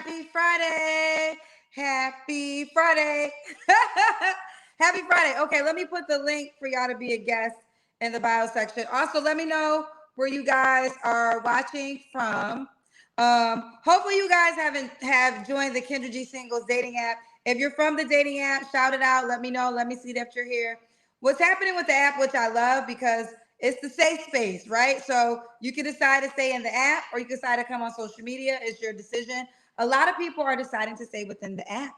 Happy Friday. Happy Friday. Happy Friday. Okay, let me put the link for y'all to be a guest in the bio section. Also, let me know where you guys are watching from. Hopefully you guys have joined the Kendra G Singles dating app. If you're from the dating app, shout it out. Let me know. Let me see that you're here. What's happening with the app, which I love because it's the safe space, right? So you can decide to stay in the app or you can decide to come on social media. It's your decision. A lot of people are deciding to stay within the app.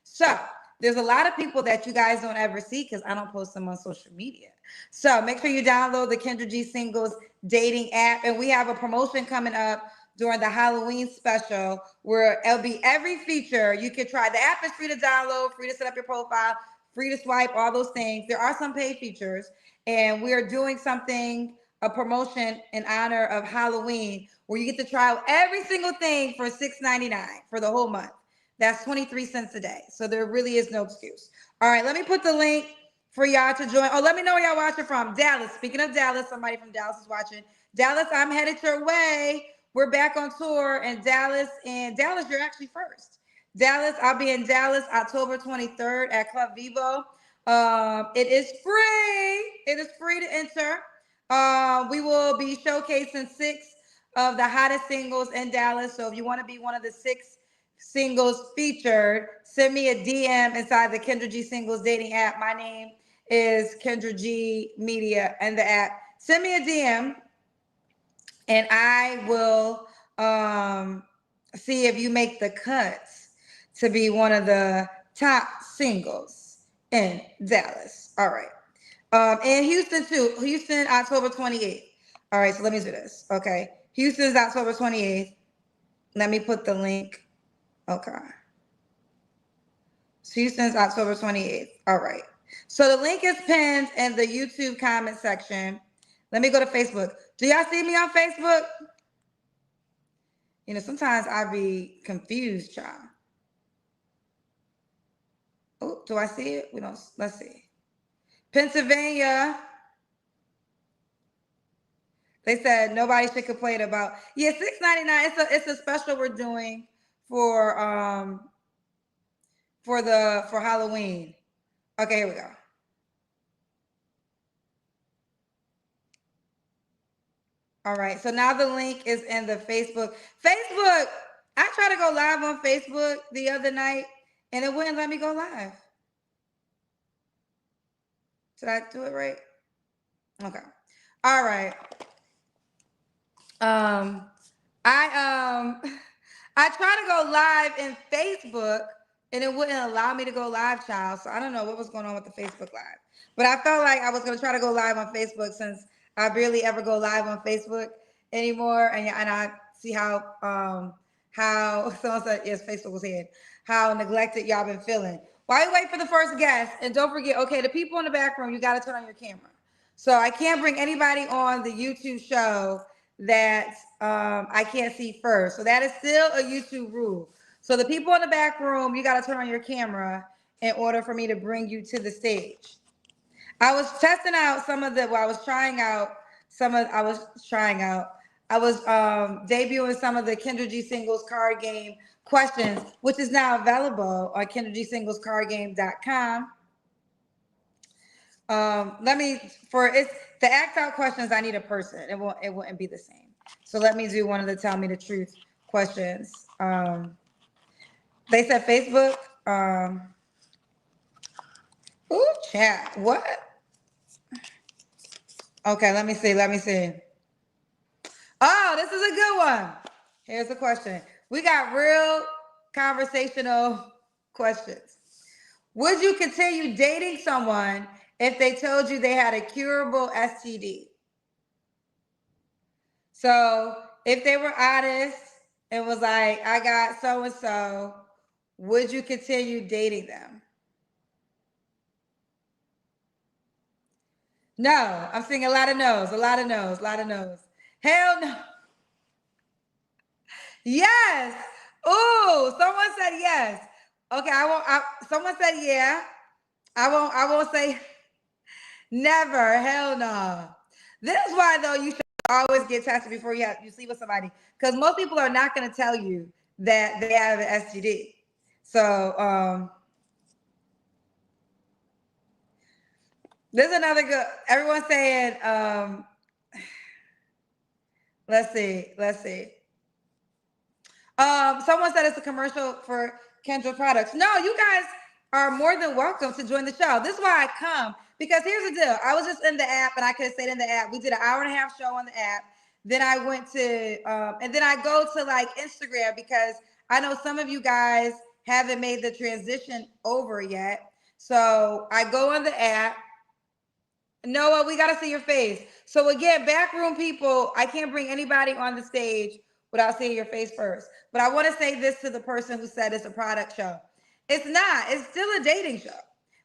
So there's a lot of people that you guys don't ever see because I don't post them on social media. So make sure you download the Kendra G Singles dating app. And we have a promotion coming up during the Halloween special where it'll be every feature you can try. The app is free to download, free to set up your profile, free to swipe, all those things. There are some paid features, and we are doing something, a promotion in honor of Halloween, where you get to try out every single thing for $6.99 for the whole month. That's 23 cents a day. So there really is no excuse. All right, let me put the link for y'all to join. Oh, let me know where y'all watching from. Dallas. Speaking of Dallas, somebody from Dallas is watching. Dallas, I'm headed your way. We're back on tour in Dallas. And Dallas, you're actually first. Dallas, I'll be in Dallas October 23rd at Club Vivo. It is free. It is free to enter. We will be showcasing 6 of the hottest singles in Dallas. So if you want to be one of the 6 singles featured, send me a DM inside the Kendra G Singles dating app. My name is Kendra G Media and the app. Send me a DM and I will see if you make the cuts to be one of the top singles in Dallas. All right. And Houston too. Houston, October 28th. All right, so let me do this. Okay. Houston's October 28th. Let me put the link. Okay. So Houston's October 28th. All right. So the link is pinned in the YouTube comment section. Let me go to Facebook. Do y'all see me on Facebook? You know, sometimes I be confused, y'all. Oh, do I see it? We don't. Let's see. Pennsylvania. They said nobody should complain about. Yeah, $6.99. It's a special we're doing for Halloween. Okay, here we go. All right, so now the link is in the Facebook. Facebook, I tried to go live on Facebook the other night and it wouldn't let me go live. Did I do it right? Okay. All right. I I tried to go live in Facebook and it wouldn't allow me to go live, child. So I don't know what was going on with the Facebook live. But I felt like I was gonna try to go live on Facebook since I barely ever go live on Facebook anymore. And I see how someone said yes, Facebook was here. How neglected y'all been feeling. While you wait for the first guest, and don't forget, okay, the people in the back room, you gotta turn on your camera. So I can't bring anybody on the YouTube show that I can't see first. So that is still a YouTube rule. So the people in the back room, you got to turn on your camera in order for me to bring you to the stage. I was testing out I was trying out debuting some of the Kendra G Singles card game questions, which is now available on KendraGSinglesCardGame.com. The act out questions, I need a person. It wouldn't be the same. So let me do one of the tell me the truth questions. They said Facebook. Ooh, chat. What? Okay, let me see. Oh, this is a good one. Here's a question. We got real conversational questions. Would you continue dating someone if they told you they had a curable STD? So if they were honest and was like, I got so-and-so, would you continue dating them? No, I'm seeing a lot of no's. Hell no. Yes. Ooh, someone said yes. Okay, someone said yeah. I won't say never. Hell no. This is why though you should always get tested before you sleep with somebody. Because most people are not going to tell you that they have an STD. So there's another good. Everyone's saying, let's see. Someone said it's a commercial for Kendra products. No, you guys are more than welcome to join the show. This is why I come, because here's the deal. I was just in the app, and I could have stayed in the app. We did an hour and a half show on the app. Then I went to, and then I go to like Instagram, because I know some of you guys haven't made the transition over yet. So I go on the app. Noah, we got to see your face. So again, backroom people, I can't bring anybody on the stage without seeing your face first. But I want to say this to the person who said it's a product show. It's not. It's still a dating show.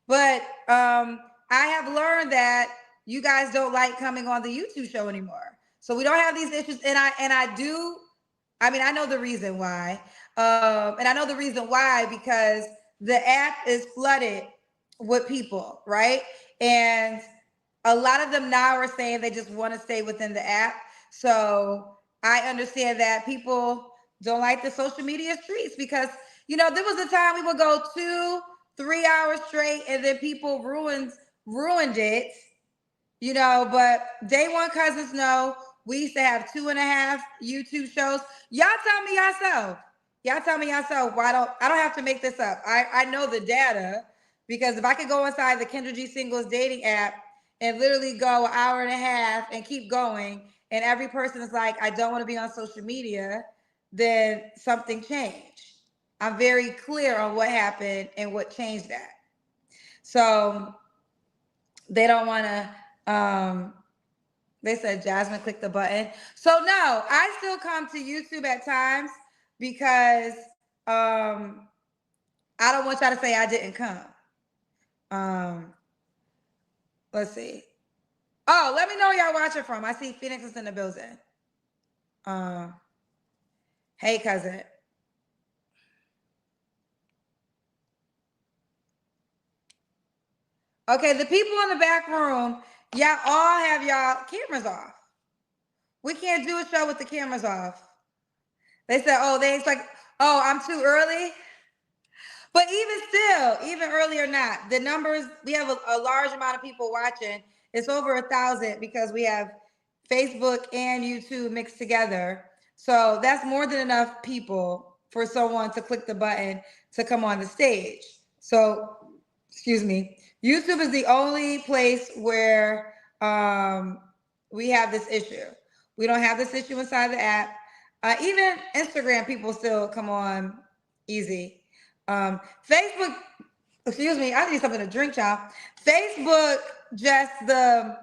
But I have learned that you guys don't like coming on the YouTube show anymore. So we don't have these issues. And I do. I mean, I know the reason why. And I know the reason why, because the app is flooded with people, right? And a lot of them now are saying they just want to stay within the app. So I understand that people don't like the social media streets, because, you know, there was a time we would go 2-3 hours straight, and then people ruined it, you know. But Day One Cousins know we used to have 2.5 YouTube shows. Y'all tell me yourself. Why I don't have to make this up. I know the data, because if I could go inside the Kendra G Singles dating app and literally go an hour and a half and keep going, and every person is like, I don't want to be on social media, then something changed. I'm very clear on what happened and what changed that. So they don't want to, they said Jasmine clicked the button. So no, I still come to YouTube at times, because I don't want y'all to say I didn't come. Let's see. Oh, let me know where y'all watching from. I see Phoenix is in the building. Hey, cousin. Okay, the people in the back room, y'all all have y'all cameras off. We can't do a show with the cameras off. They said, oh, they expect, oh, I'm too early. But even still, even early or not, the numbers, we have a large amount of people watching. It's over 1,000, because we have Facebook and YouTube mixed together. So that's more than enough people for someone to click the button to come on the stage. So, excuse me, YouTube is the only place where we have this issue. We don't have this issue inside the app. Even Instagram people still come on easy. Facebook, excuse me, I need something to drink, y'all. Facebook, just the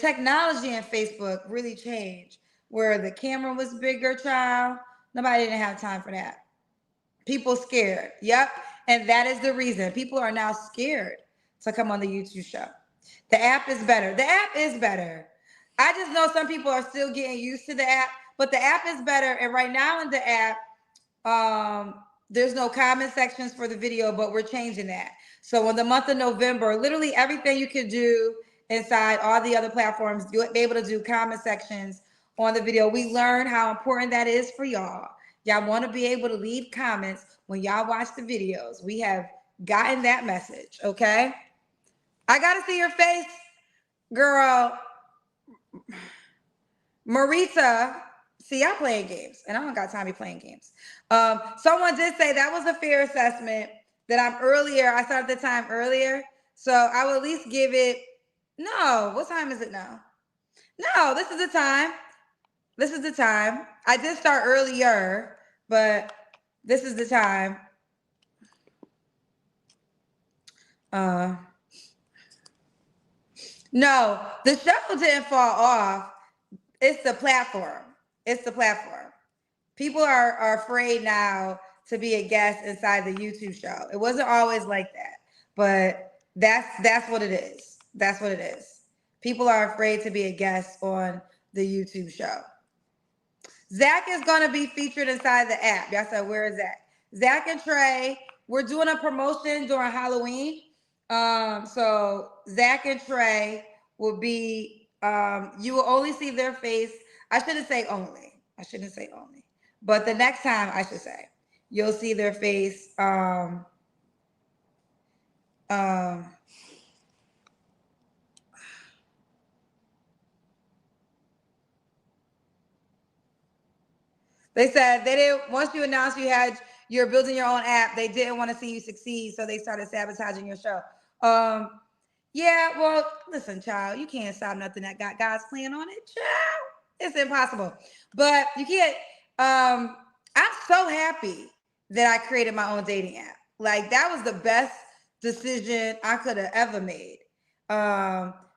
technology in Facebook really changed, where the camera was bigger, child. Nobody didn't have time for that. People scared. Yep. And that is the reason. People are now scared to come on the YouTube show. The app is better. I just know some people are still getting used to the app, but the app is better. And right now in the app, there's no comment sections for the video, but we're changing that. So in the month of November, literally everything you can do inside all the other platforms, you'll be able to do comment sections on the video. We learned how important that is for y'all. Y'all want to be able to leave comments when y'all watch the videos. We have gotten that message, okay? I got to see your face, girl. Marita, see, y'all playing games, and I don't got time to be playing games. Someone did say that was a fair assessment, that I started the time earlier. So I will at least give it, no, what time is it now? No, this is the time. I did start earlier, but this is the time. No, the show didn't fall off. It's the platform. People are afraid now to be a guest inside the YouTube show. It wasn't always like that, but that's what it is. People are afraid to be a guest on the YouTube show. Zach is going to be featured inside the app. Y'all said, where is Zach? Zach and Trey, we're doing a promotion during Halloween. So Zach and Trey will be, you will only see their face. I shouldn't say only, But the next time, I should say, you'll see their face. They said they didn't. Once you announced you're building your own app, they didn't want to see you succeed, so they started sabotaging your show. Yeah, well, listen, child, you can't stop nothing that got God's plan on it, child. It's impossible. But you can't. I'm so happy that I created my own dating app. Like that was the best decision I could have ever made.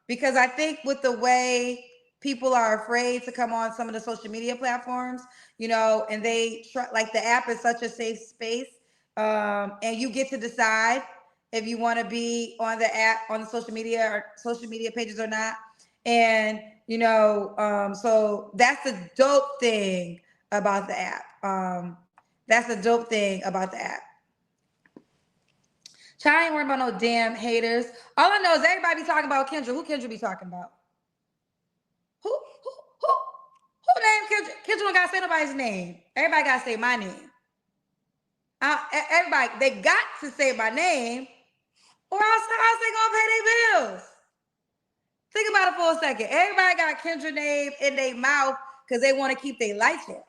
Because I think with the way people are afraid to come on some of the social media platforms, you know, and they try, like the app is such a safe space, and you get to decide if you want to be on the app, on the social media pages or not. And you know, so that's the dope thing about the app. That's the dope thing about the app. Child ain't worrying about no damn haters. All I know is everybody be talking about Kendra. Who Kendra be talking about? Who named Kendra? Kendra don't gotta say nobody's name. Everybody gotta say my name. Everybody, they got to say my name, or else how's they gonna pay their bills? Think about it for a second. Everybody got Kendra name in their mouth because they want to keep their lights on.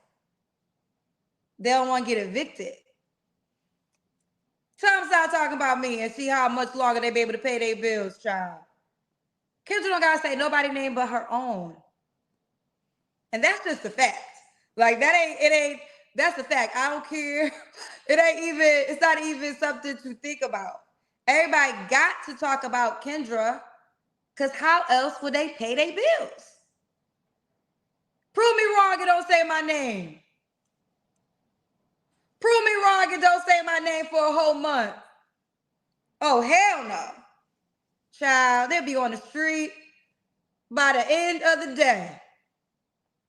They don't want to get evicted. Tell them stop talking about me and see how much longer they be able to pay their bills, child. Kendra don't gotta say nobody name but her own. And that's just the fact. Like that's the fact. I don't care. It's not even something to think about. Everybody got to talk about Kendra, because how else would they pay their bills? Prove me wrong and don't say my name. Prove me wrong and don't say my name for a whole month. Oh, hell no. Child, they'll be on the street by the end of the day.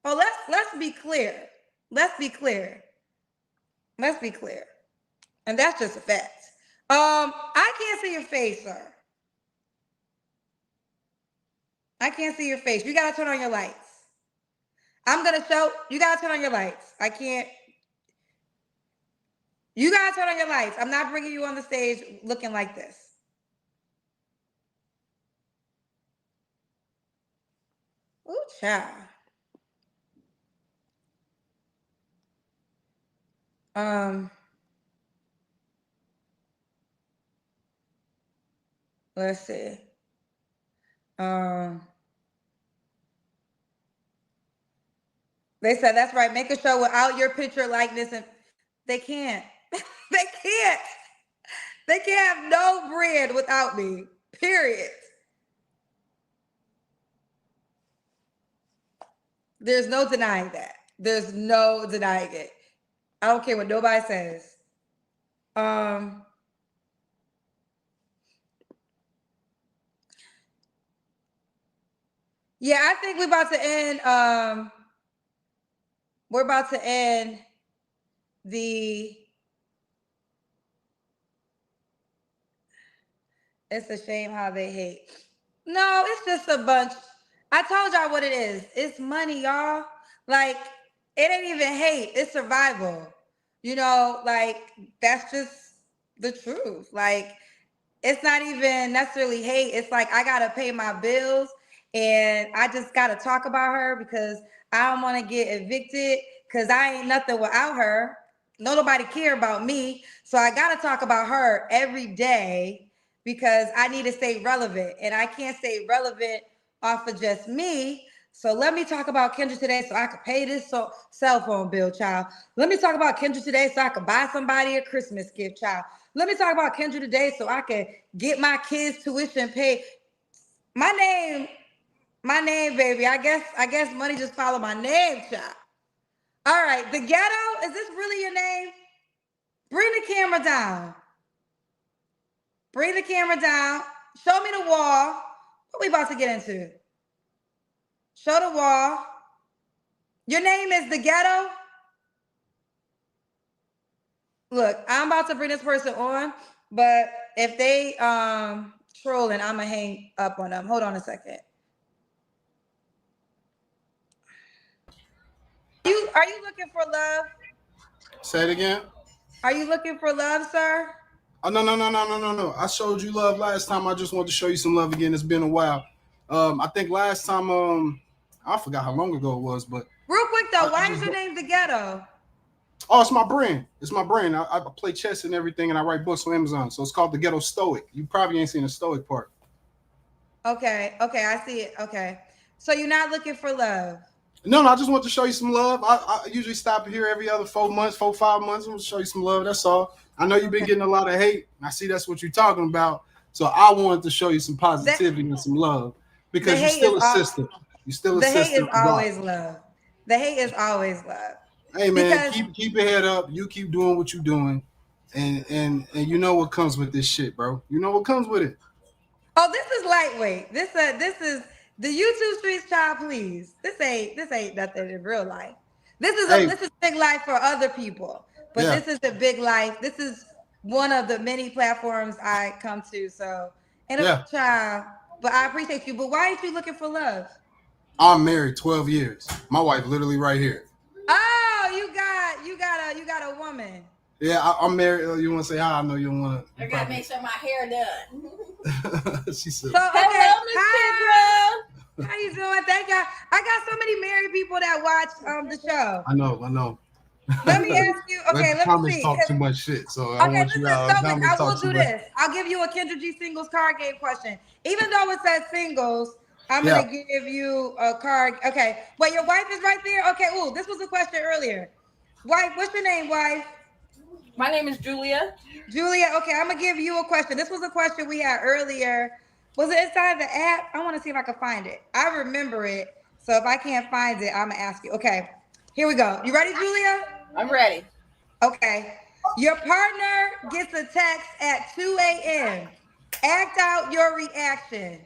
Oh, let's be clear. Let's be clear. Let's be clear. And that's just a fact. I can't see your face, sir. I can't see your face. You gotta turn on your lights. I'm gonna show you gotta turn on your lights. I can't. You gotta turn on your lights. I'm not bringing you on the stage looking like this. Ooh, child. Let's see. They said that's right. Make a show without your picture likeness, and they can't. They can't. They can't have no bread without me. Period. There's no denying that. There's no denying it. I don't care what nobody says. Yeah, I think we're about to end. We're about to end the. It's a shame how they hate. No, it's just a bunch. I told y'all what it is. It's money, y'all. Like, it ain't even hate. It's survival. You know, like, that's just the truth. Like, it's not even necessarily hate. It's like I gotta pay my bills and I just gotta talk about her because I don't want to get evicted because I ain't nothing without her. Nobody care about me. So I gotta talk about her every day because I need to stay relevant. And I can't stay relevant off of just me. So let me talk about Kendra today so I can pay this cell phone bill, child. Let me talk about Kendra today so I can buy somebody a Christmas gift, child. Let me talk about Kendra today so I can get my kids' tuition paid. My name, baby. I guess money just follow my name, child. All right, the ghetto, is this really your name? Bring the camera down. Bring the camera down. Show me the wall. What we about to get into? Show the wall. Your name is the ghetto? Look, I'm about to bring this person on, but if they trolling, I'm gonna hang up on them. Hold on a second. Are you looking for love? Say it again. Are you looking for love, sir? Oh no. I showed you love last time. I just wanted to show you some love again. It's been a while. I think last time I forgot how long ago it was, but Real quick though, I why is just your name the Ghetto? oh, it's my brand. It's my brand. I play chess and everything, and I write books on Amazon. So it's called the Ghetto Stoic. You probably ain't seen the Stoic part. Okay, I see it. Okay, so you're not looking for love. No, I just want to show you some love. I usually stop here every other 4 months, 5 months. I'm gonna show you some love. That's all. I know you've been Okay, getting a lot of hate. I see that's what you're talking about. So I wanted to show you some that positivity and some love the because you're hate is still a all. sister. You're still a The hate sister is of God. always love. The hate is always love. Hey man, Because keep your head up. You keep doing what you're doing, and you know what comes with this shit, bro. You know what comes with it. oh, this is lightweight. This is the YouTube streets, child. Please, this ain't nothing in real life. Hey, This is big life for other people, but yeah, this is the big life. This is one of the many platforms I come to. So, and a yeah. child, but I appreciate you. But why ain't you looking for love? I'm married 12 years. My wife literally right here. Oh, you got a woman. Yeah, I'm married. You want to say hi? I know you don't want to. I gotta make sure my hair done. She said, So okay, Hello, Miss hi. Kendra. How you doing? Thank you. I got so many married people that watch the show. I know. Let me ask you. Let Okay, the let me comments see. talk too much shit. So I Okay, want you listen. out. So The comments I will talk too do much. this. I'll give you a Kendra G singles card game question. Even though it says singles, I'm Yeah. gonna give you a card. Okay. Wait, your wife is right there. Okay. Ooh, this was a question earlier. Wife, what's your name, wife? My name is Julia. Julia. Okay, I'm gonna give you a question. This was a question we had earlier. Was it inside the app? I want to see if I can find it. I remember it. So if I can't find it, I'm gonna ask you. Okay. Here we go. You ready, Julia? I'm ready. Okay. Your partner gets a text at 2 a.m. Act out your reaction.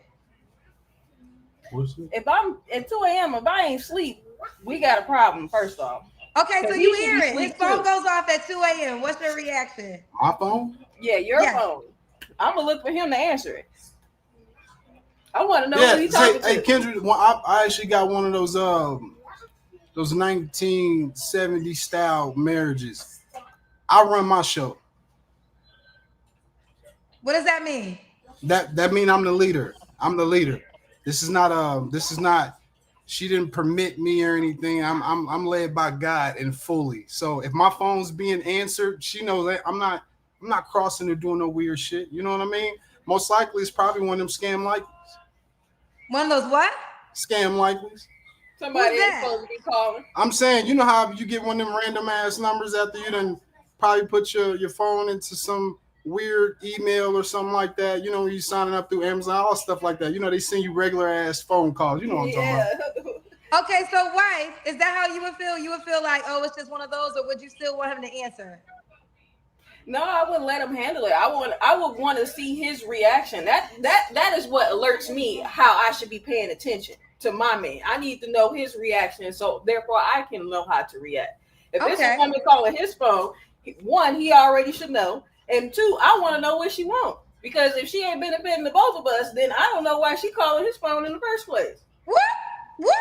What's it? If I'm at 2 a.m., if I ain't sleep, we got a problem, first off. Okay, so Because you he should hear be it. His asleep phone too. goes off at 2 a.m. What's your reaction? My phone? Yeah, your Yes. phone. I'm gonna look for him to answer it. I want to know Yeah. who he Say, talking hey, to. Kendra, I actually got one of those 1970 style marriages. I run my show. What does that mean? That mean I'm the leader. I'm the leader. This is not she didn't permit me or anything. I'm led by God and fully. So if my phone's being answered, she knows that I'm not crossing or doing no weird shit. You know what I mean? Most likely it's probably one of them One of those what? scam likelies. Somebody Who's ain't that? supposed to be calling. I'm saying, you know how you get one of them random ass numbers after you done probably put your phone into some weird email or something like that. You know, when you signing up through Amazon, all stuff like that. You know, they send you regular ass phone calls. You know what I'm talking Yeah. about. Okay, so wife, is that how you would feel? You would feel like, oh, it's just one of those, or would you still want him to answer? No, I wouldn't let him handle it. I would want to see his reaction. That is what alerts me how I should be paying attention to my man. I need to know his reaction, so therefore I can know how to react. If it's Okay. a woman calling his phone, one, he already should know, and two, I want to know what she wants. Because if she ain't benefiting to both of us, then I don't know why she calling his phone in the first place. What? What?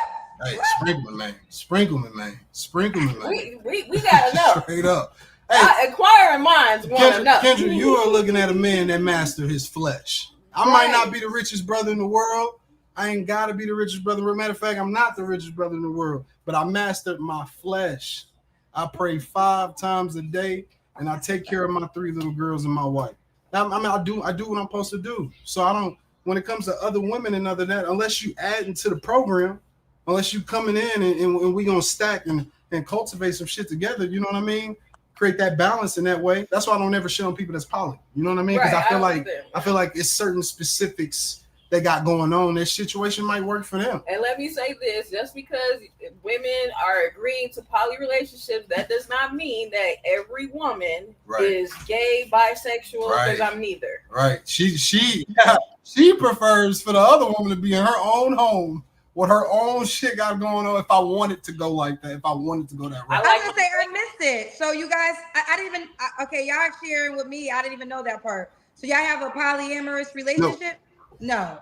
Hey, sprinkle me, man. Sprinkle me, man. Sprinkle me, man. We gotta know. Straight up. Hey, Inquiring minds want to know. Kendra, you are looking at a man that mastered his flesh. I might not be the richest brother in the world. I ain't gotta be the richest brother. Matter of fact, I'm not the richest brother in the world, but I mastered my flesh. I pray 5 times a day, and I take care of my 3 little girls and my wife. I mean, I do what I'm supposed to do. So I don't. When it comes to other women and other that, unless you add into the program, unless you coming in and we gonna stack and cultivate some shit together. You know what I mean? Create that balance in that way. That's why I don't ever shit on people that's poly. You know what I mean? Because Right, I feel like it's certain specifics they got going on. Their situation might work for them. And let me say this: just because women are agreeing to poly relationships, that does not mean that every woman is gay, bisexual. Because I'm neither. Right. She prefers for the other woman to be in her own home with her own shit got going on. If I want it to go like that, if I wanted to go that route. I was gonna say I missed it. So you guys, I didn't even. Okay, y'all sharing with me. I didn't even know that part. So y'all have a polyamorous relationship? No.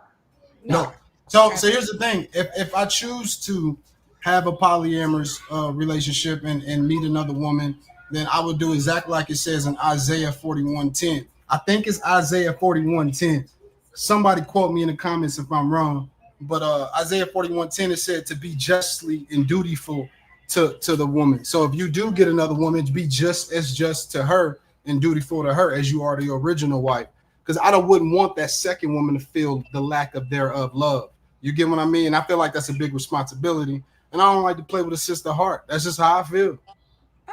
So here's the thing. If I choose to have a polyamorous relationship and meet another woman then I would do exactly like it says in Isaiah 41:10. I think it's Isaiah 41:10. Somebody quote me in the comments if I'm wrong. But Isaiah 41:10 it said to be justly and dutiful to the woman. So if you do get another woman, be just as just to her and dutiful to her as you are to your original wife. Because I wouldn't want that second woman to feel the lack of thereof love. You get what I mean? I feel like that's a big responsibility. And I don't like to play with a sister heart. That's just how I feel.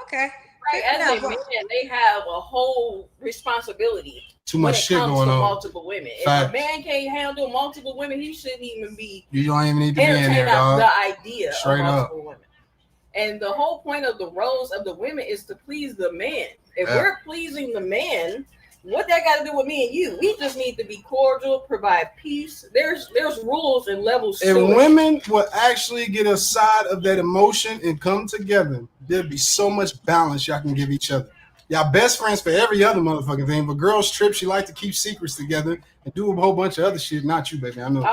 Okay. Right, as a man, they have a whole responsibility. Too much shit going on. Multiple women. Facts. If a man can't handle multiple women, he shouldn't even be. You don't even need to be in there, dog. The idea Straight of up. multiple women. And the whole point of the roles of the women is to please the man. If we're pleasing the man, what that got to do with me and you? We just need to be cordial, provide peace. There's rules and levels. If women would actually get a side of that emotion and come together, there'd be so much balance y'all can give each other. Y'all best friends for every other motherfucking thing, but girls trip, she like to keep secrets together and do a whole bunch of other shit. Not you, baby. I know.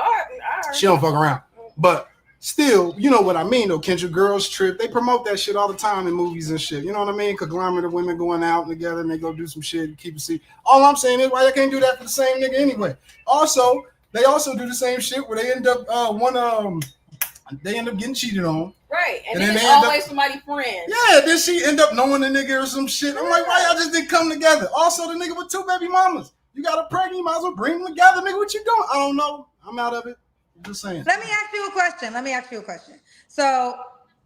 She don't fuck around. But still, you know what I mean, though, Kendra. Girls trip. They promote that shit all the time in movies and shit. You know what I mean? Conglomerate of women going out together and they go do some shit and keep a secret. All I'm saying is why you can't do that for the same nigga anyway. Also, they also do the same shit where they end up they end up getting cheated on. Right. And then it's always somebody friends. Yeah, then she end up knowing the nigga or some shit. I'm like, why y'all just didn't come together? Also, the nigga with 2 baby mamas. You got a pregnant, you might as well bring them together. Nigga, what you doing? I don't know. I'm out of it. I'm just saying. Let me ask you a question. So,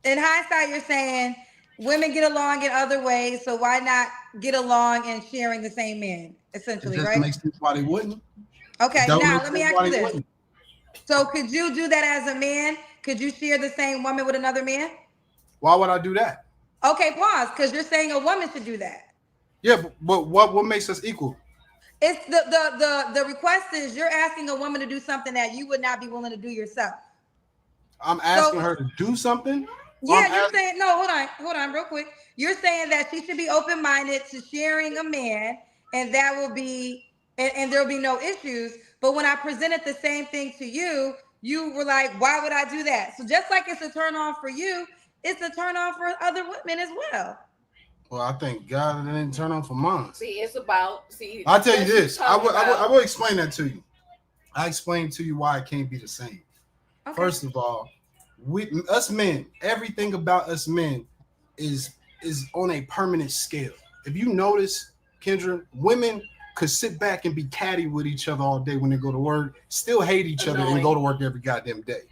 in hindsight, you're saying women get along in other ways, so why not get along in sharing the same man, essentially, right? Makes sense why they wouldn't. Okay, now let me ask you this. So, could you do that as a man? Could you share the same woman with another man? Why would I do that? Okay, pause, because you're saying a woman should do that. Yeah, but what makes us equal? It's the request is you're asking a woman to do something that you would not be willing to do yourself. I'm asking her to do something? Yeah, you're saying, no, hold on real quick. You're saying that she should be open-minded to sharing a man, and that will be, and there'll be no issues. But when I presented the same thing to you, you were like, why would I do that? So just like it's a turn on for you, it's a turn on for other women as well. Well, I thank God it didn't turn on for mine. I'll tell you this. I will explain that to you. I explained to you why it can't be the same. Okay. First of all, us men, everything about us men is on a permanent scale. If you notice, Kendra, women could sit back and be catty with each other all day when they go to work, still hate each other and go to work every goddamn day.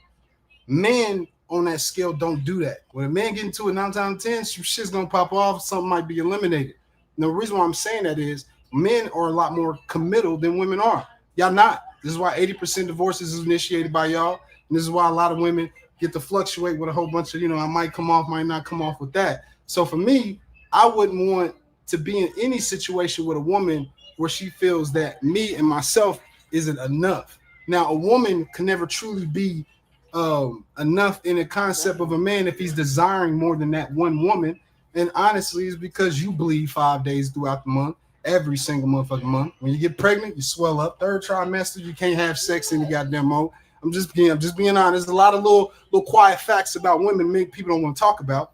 Men on that scale don't do that. When a man get into it 9 times 10, some shit's gonna pop off, something might be eliminated. And the reason why I'm saying that is men are a lot more committal than women are. Y'all not. This is why 80% divorces is initiated by y'all. And this is why a lot of women get to fluctuate with a whole bunch of, I might come off, might not come off with that. So for me, I wouldn't want to be in any situation with a woman where she feels that me and myself isn't enough. Now, a woman can never truly be enough in the concept of a man if he's desiring more than that one woman. And honestly, it's because you bleed 5 days throughout the month, every single motherfucking month. When you get pregnant, you swell up. 3rd trimester, you can't have sex any goddamn mode. I'm just being honest. There's a lot of little quiet facts about women people don't want to talk about.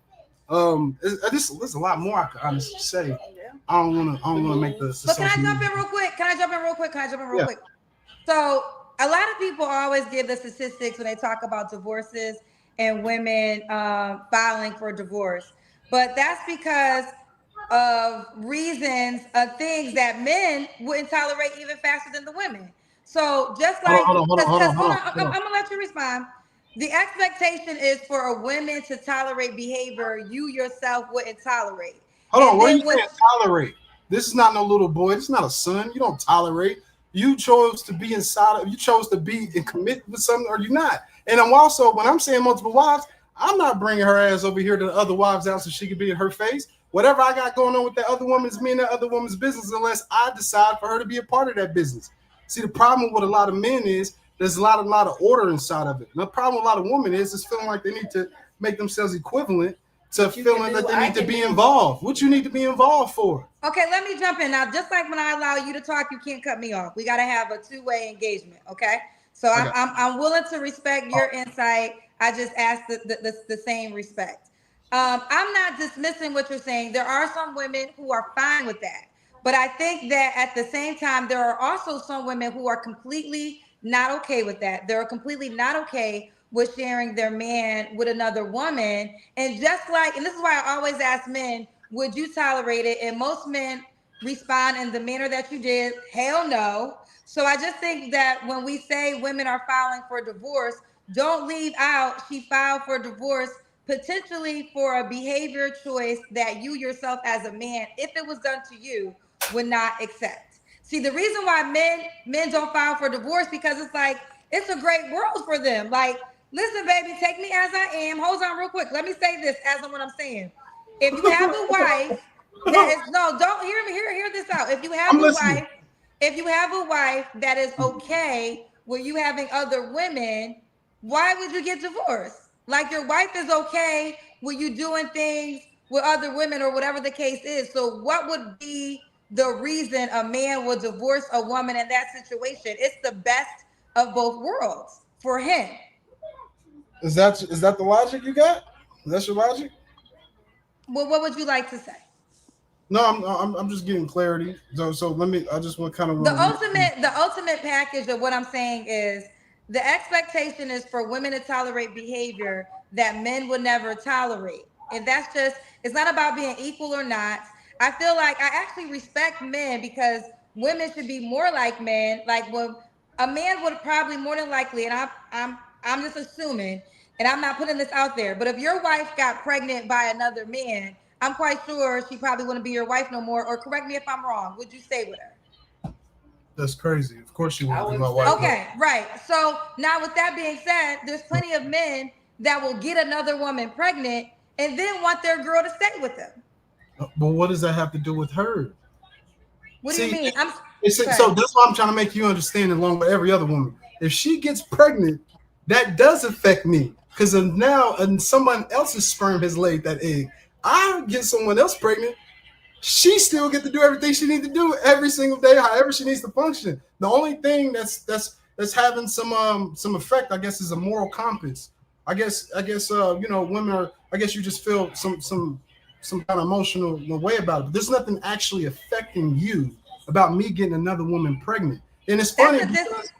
There's a lot more I could honestly say. I don't want to make the. But can I jump in real quick? So a lot of people always give the statistics when they talk about divorces and women filing for divorce, but that's because of reasons of things that men wouldn't tolerate even faster than the women. So just like, I'm gonna let you respond. The expectation is for a woman to tolerate behavior you yourself wouldn't tolerate. Hold on, what are you saying tolerate? This is not no little boy. This is not a son. You don't tolerate. You chose to be inside of, you chose to be and commit with something, or you not. And I'm also, when I'm saying multiple wives, I'm not bringing her ass over here to the other wives' house so she can be in her face. Whatever I got going on with that other woman is me and that other woman's business, unless I decide for her to be a part of that business. See, the problem with a lot of men is there's a lot of order inside of it. And the problem with a lot of women is feeling like they need to make themselves equivalent to feeling that they need to be involved. What you need to be involved for? Okay, let me jump in now. Just like when I allow you to talk, you can't cut me off. We got to have a two-way engagement. Okay, so I'm willing to respect your insight. I just ask the same respect. I'm not dismissing what you're saying. There are some women who are fine with that. But I think that at the same time, there are also some women who are completely not okay with that. They're completely not okay with sharing their man with another woman. And just like, and this is why I always ask men, would you tolerate it? And most men respond in the manner that you did, hell no. So I just think that when we say women are filing for divorce, don't leave out she filed for divorce potentially for a behavior choice that you yourself as a man, if it was done to you, would not accept. See, the reason why men don't file for divorce because it's like it's a great world for them. Like, listen, baby, take me as I am. Hold on real quick. Let me say this as I'm what I'm saying. If you have a wife that is no, don't hear me, hear this out. If you have I'm a listening. wife, if you have a wife that is okay with you having other women, why would you get divorced? Like your wife is okay with you doing things with other women or whatever the case is. So what would be the reason a man would divorce a woman in that situation? It's the best of both worlds for him. Is that the logic you got? Is that your logic? Well, what would you like to say? No, I'm just getting clarity. So let me. I just want kind of The ultimate package of what I'm saying is the expectation is for women to tolerate behavior that men would never tolerate. And that's just, it's not about being equal or not. I feel like I actually respect men because women should be more like men. Like when a man would probably more than likely, and I'm just assuming, and I'm not putting this out there, but if your wife got pregnant by another man, I'm quite sure she probably wouldn't be your wife no more. Or correct me if I'm wrong. Would you stay with her? That's crazy. Of course she I won't be would my say- wife. Okay, right. So now with that being said, there's plenty of men that will get another woman pregnant and then want their girl to stay with them. But what does that have to do with her? What do you See, mean? so that's why I'm trying to make you understand along with every other woman. If she gets pregnant, that does affect me because now and someone else's sperm has laid that egg. I get someone else pregnant. She still get to do everything she needs to do every single day, however she needs to function. The only thing that's having some effect, I guess, is a moral compass. I guess women are. I guess you just feel some kind of emotional way about it. But there's nothing actually affecting you about me getting another woman pregnant. And it's funny because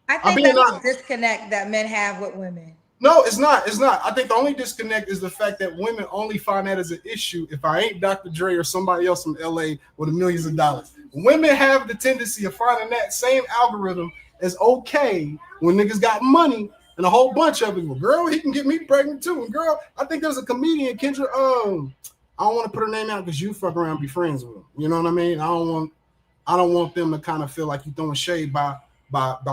I think that's a disconnect that men have with women. no, it's not. It's not. I think the only disconnect is the fact that women only find that as an issue if I ain't Dr. Dre or somebody else from LA with millions of dollars. Women have the tendency of finding that same algorithm as okay when niggas got money and a whole bunch of it. Well, girl, he can get me pregnant too. And girl, I think there's a comedian, Kendra. I don't want to put her name out because you fuck around and be friends with her. You know what I mean? I don't want them to kind of feel like you throwing shade by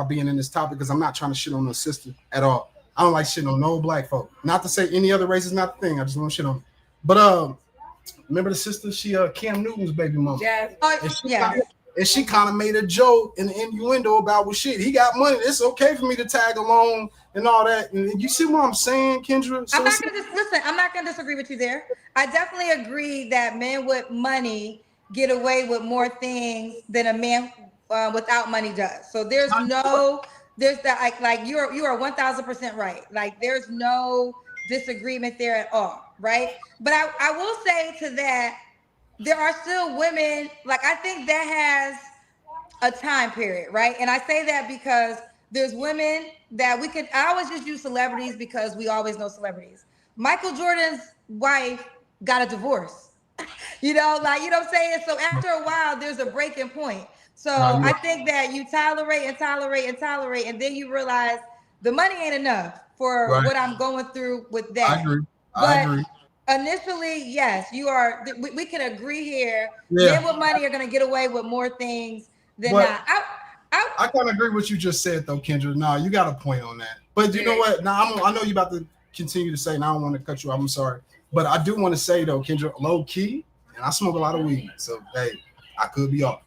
being in this topic because I'm not trying to shit on her sister at all. I don't like shitting on no black folk. Not to say any other race is not the thing. I just want to shit on them. But remember the sister? She Cam Newton's baby mama. Yes. And she kind of made a joke and innuendo about well shit. He got money. It's okay for me to tag along and all that. And you see what I'm saying, Kendra? So I'm not gonna disagree with you there. I definitely agree that men with money get away with more things than a man without money does. So there's that like you are 1,000% right. Like there's no disagreement there at all, right? But I will say to that, there are still women, like I think that has a time period, right? And I say that because there's women that I always just use celebrities because we always know celebrities. Michael Jordan's wife got a divorce. You know what I'm saying? So after a while, there's a breaking point. So I think that you tolerate, and then you realize the money ain't enough for what I'm going through with that. I agree. Initially, yes, you are. We can agree here. Yeah. Men with money are going to get away with more things than not. I kind of agree with what you just said, though, Kendra. No, you got a point on that. But you know what? Now I know you're about to continue to say, and I don't want to cut you off. I'm sorry. But I do want to say, though, Kendra, low key, and I smoke a lot of weed. So, hey, I could be off.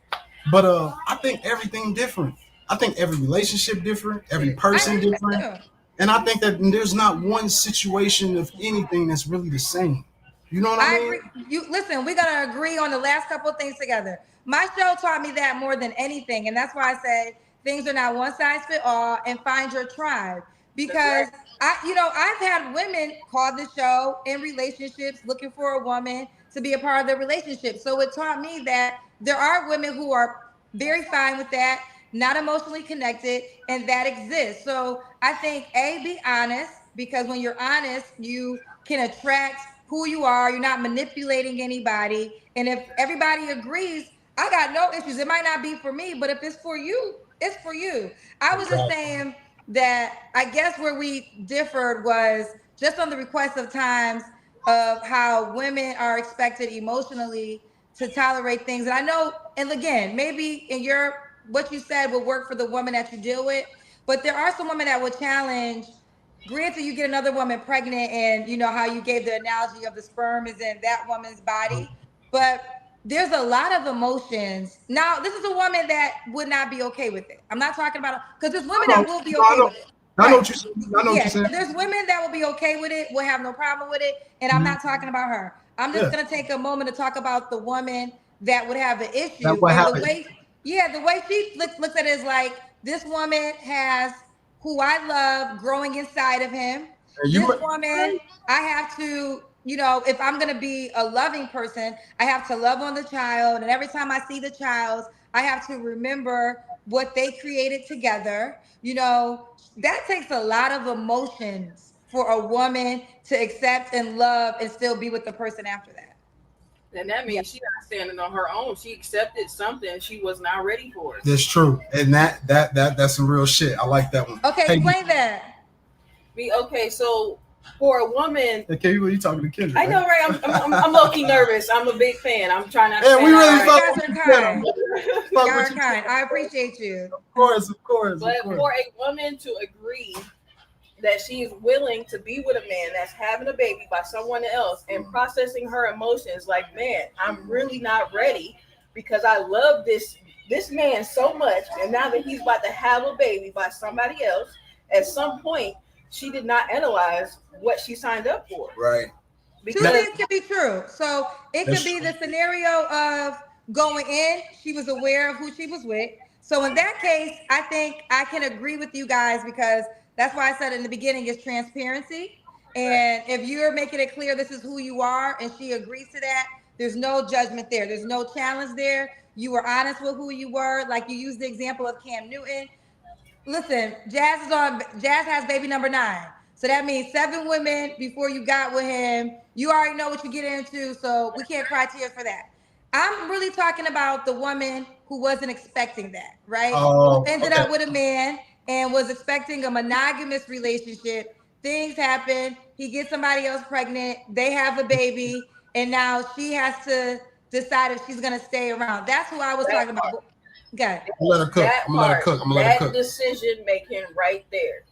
But I think everything different. I think every relationship different, every person different. And I think that there's not one situation of anything that's really the same. You know what I mean? Agree. Listen, we're gonna agree on the last couple of things together. My show taught me that more than anything, and that's why I said things are not one size fit all. And find your tribe. because I've had women call the show in relationships looking for a woman to be a part of their relationship. So it taught me that there are women who are very fine with that, not emotionally connected, and that exists. So I think be honest, because when you're honest, you can attract who you are. You're not manipulating anybody. And if everybody agrees, I got no issues. It might not be for me, but if it's for you, it's for you. I was just saying that I guess where we differed was just on the request of times of how women are expected emotionally to tolerate things. And I know, and again, maybe in what you said will work for the woman that you deal with, but there are some women that would challenge. Granted, you get another woman pregnant, and you know how you gave the analogy of the sperm is in that woman's body, but there's a lot of emotions. Now, this is a woman that would not be okay with it. I'm not talking about, because there's women that will be okay with it. I know what you're saying. I know what you're saying. There's women that will be okay with it, will have no problem with it, and I'm not talking about her. I'm just gonna take a moment to talk about the woman that would have an issue. That's what happened. The way she looks at it is like, this woman has who I love growing inside of him. This woman, I have to, if I'm going to be a loving person, I have to love on the child. And every time I see the child, I have to remember what they created together. That takes a lot of emotions for a woman to accept and love and still be with the person after that. And that means she's not standing on her own. She accepted something she was not ready for. That's true. And that's some real shit. I like that one. Okay, explain that. Okay, so for a woman, okay, what are you talking to Kendra? I know, right? I'm low-key nervous. I'm a big fan. I'm trying not to. Yeah, we really fuck with you. Y'all are kind. I appreciate you. Of course. But for a woman to agree that she is willing to be with a man that's having a baby by someone else and processing her emotions like, man, I'm really not ready because I love this man so much, and now that he's about to have a baby by somebody else, at some point she did not analyze what she signed up for. Right. Two things can be true. So it could be the scenario of going in, she was aware of who she was with. So in that case, I think I can agree with you guys, because that's why I said in the beginning is transparency. And if you're making it clear this is who you are and she agrees to that, there's no judgment there. There's no challenge there. You were honest with who you were. Like you used the example of Cam Newton. Listen, Jazz has baby number 9. So that means 7 women before you got with him. You already know what you get into, so we can't cry tears for that. I'm really talking about the woman who wasn't expecting that, right? Who ended up with a man and was expecting a monogamous relationship. Things happen. He gets somebody else pregnant. They have a baby. And now she has to decide if she's going to stay around. That's who I was talking about. Okay. I'm gonna let her cook. That decision making right there.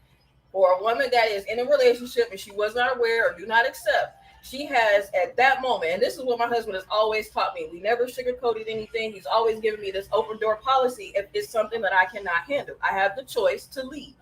For a woman that is in a relationship and she was not aware or do not accept, she has at that moment, and this is what my husband has always taught me. We never sugarcoated anything. He's always given me this open door policy. If it's something that I cannot handle, I have the choice to leave.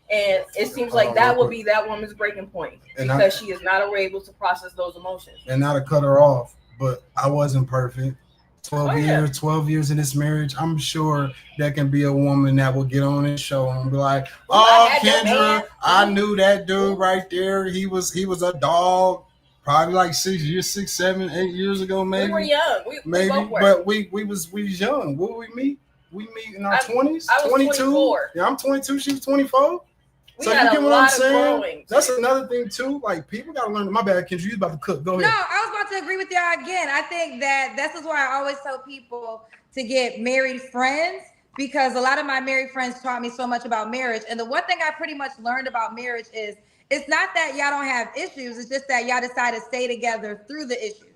And it seems like that will be that woman's breaking point, because she is not able to process those emotions. And not to cut her off, but I wasn't perfect. 12 years in this marriage, I'm sure there can be a woman that will get on this show and be like, "Oh, Kendra, I knew that dude right there. He was a dog, probably like 6, 7, 8 years ago, maybe." We were young, but we was young. What did we meet? We meet in our 20s. I was 22. Yeah, I'm 22. She was 24. So you get what I'm saying? That's another thing too. Like, people gotta learn. My bad, Kendra. You about to cook? Go ahead. No, I was about to agree with y'all again. I think this is why I always tell people to get married friends, because a lot of my married friends taught me so much about marriage. And the one thing I pretty much learned about marriage is it's not that y'all don't have issues. It's just that y'all decide to stay together through the issues.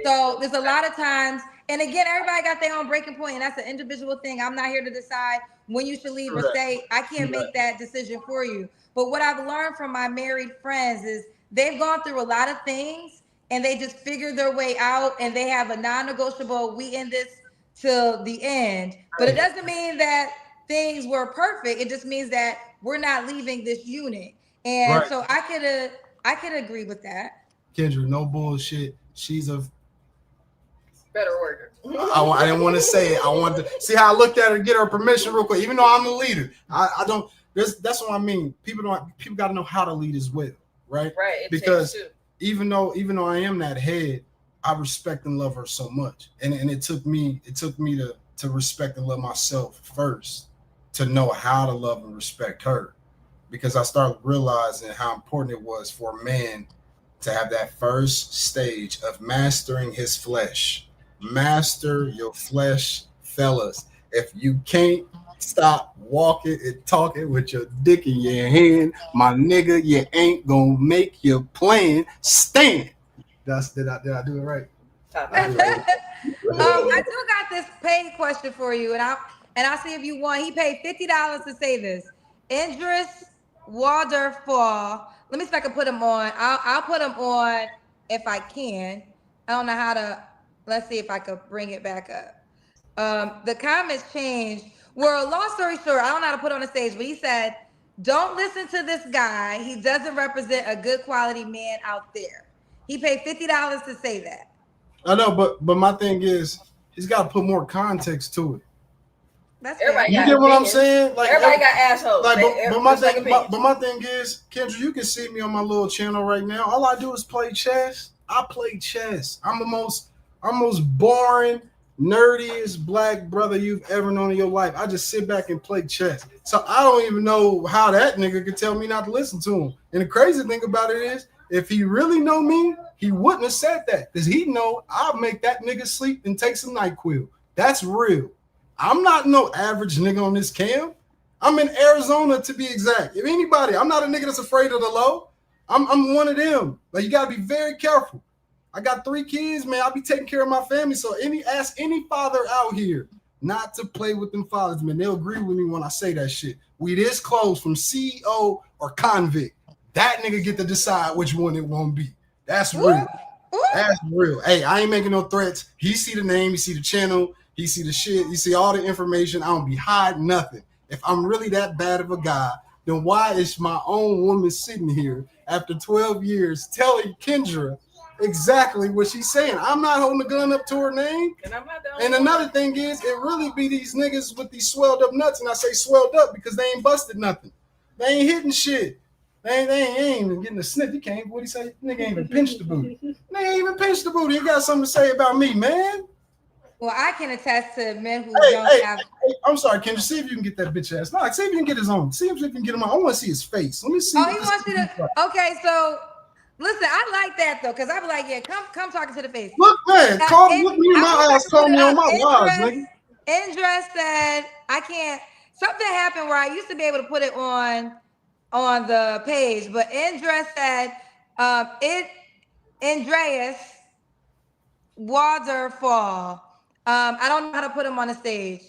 So there's a lot of times, and again, everybody got their own breaking point, and that's an individual thing. I'm not here to decide when you should leave or stay. I can't make that decision for you. But what I've learned from my married friends is they've gone through a lot of things and they just figured their way out, and they have a non-negotiable, we end this till the end. But it doesn't mean that things were perfect. It just means that we're not leaving this unit. And so I could agree with that. Kendra, no bullshit. She's a better worker. I didn't want to say it. I wanted to see how I looked at her, get her permission real quick. Even though I'm the leader, I don't. That's what I mean. People got to know how to lead as well, right? Right. Because even though I am that head, I respect and love her so much, and it took me to respect and love myself first, to know how to love and respect her, because I started realizing how important it was for a man to have that first stage of mastering his flesh. Master your flesh, fellas. If you can't stop walking and talking with your dick in your hand, my nigga, you ain't gonna make your plan stand. Did I do it right? I do got this paid question for you, and I'll see if you want. He paid $50 to say this. Idris Waterfall. Let me see if I can put him on. I'll put him on if I can. I don't know how to. Let's see if I could bring it back up. The comments changed. Well, long story short, I don't know how to put on the stage, but he said, "Don't listen to this guy. He doesn't represent a good quality man out there." He paid $50 to say that. I know, but my thing is, he's got to put more context to it. That's you get what I'm saying? Like everybody got assholes. Like, but my thing is, Kendra, you can see me on my little channel right now. All I do is play chess. I play chess. I'm the most boring, nerdiest black brother you've ever known in your life. I just sit back and play chess. So I don't even know how that nigga could tell me not to listen to him. And the crazy thing about it is, if he really know me, he wouldn't have said that, because he know I'll make that nigga sleep and take some NyQuil. That's real. I'm not no average nigga on this cam. I'm in Arizona, to be exact. If anybody, I'm not a nigga that's afraid of the low. I'm one of them. Like, you gotta be very careful. I got 3 kids, man. I'll be taking care of my family. So ask any father out here not to play with them fathers, man. They'll agree with me when I say that shit. We this close from CEO or convict. That nigga get to decide which one it won't be. That's real. That's real. Hey, I ain't making no threats. He see the name, he see the channel, he see the shit, he see all the information. I don't be hiding nothing. If I'm really that bad of a guy, then why is my own woman sitting here after 12 years telling Kendra exactly what she's saying? I'm not holding a gun up to her name. And another thing is, it really be these niggas with these swelled up nuts, and I say swelled up because they ain't busted nothing. They ain't hitting shit. They ain't even getting a sniff. He can't. What he say? Nigga ain't even pinched the booty. Nigga ain't even pinched the booty. You got something to say about me, man? Well, I can attest to men who don't have. Hey, I'm sorry, Kendra. See if you can get that bitch ass. No, see if you can get his own. See if you can get him on. I want to see his face. Let me see. Oh, he wants you to. Okay, so listen, I like that though, because I be like, yeah, come talking to the face. Look, man, look me in my eyes, call me on my lives, nigga. Indra said, I can't. Something happened where I used to be able to put it on the page, but Indra said, Andreas Waterfall. I don't know how to put him on the stage.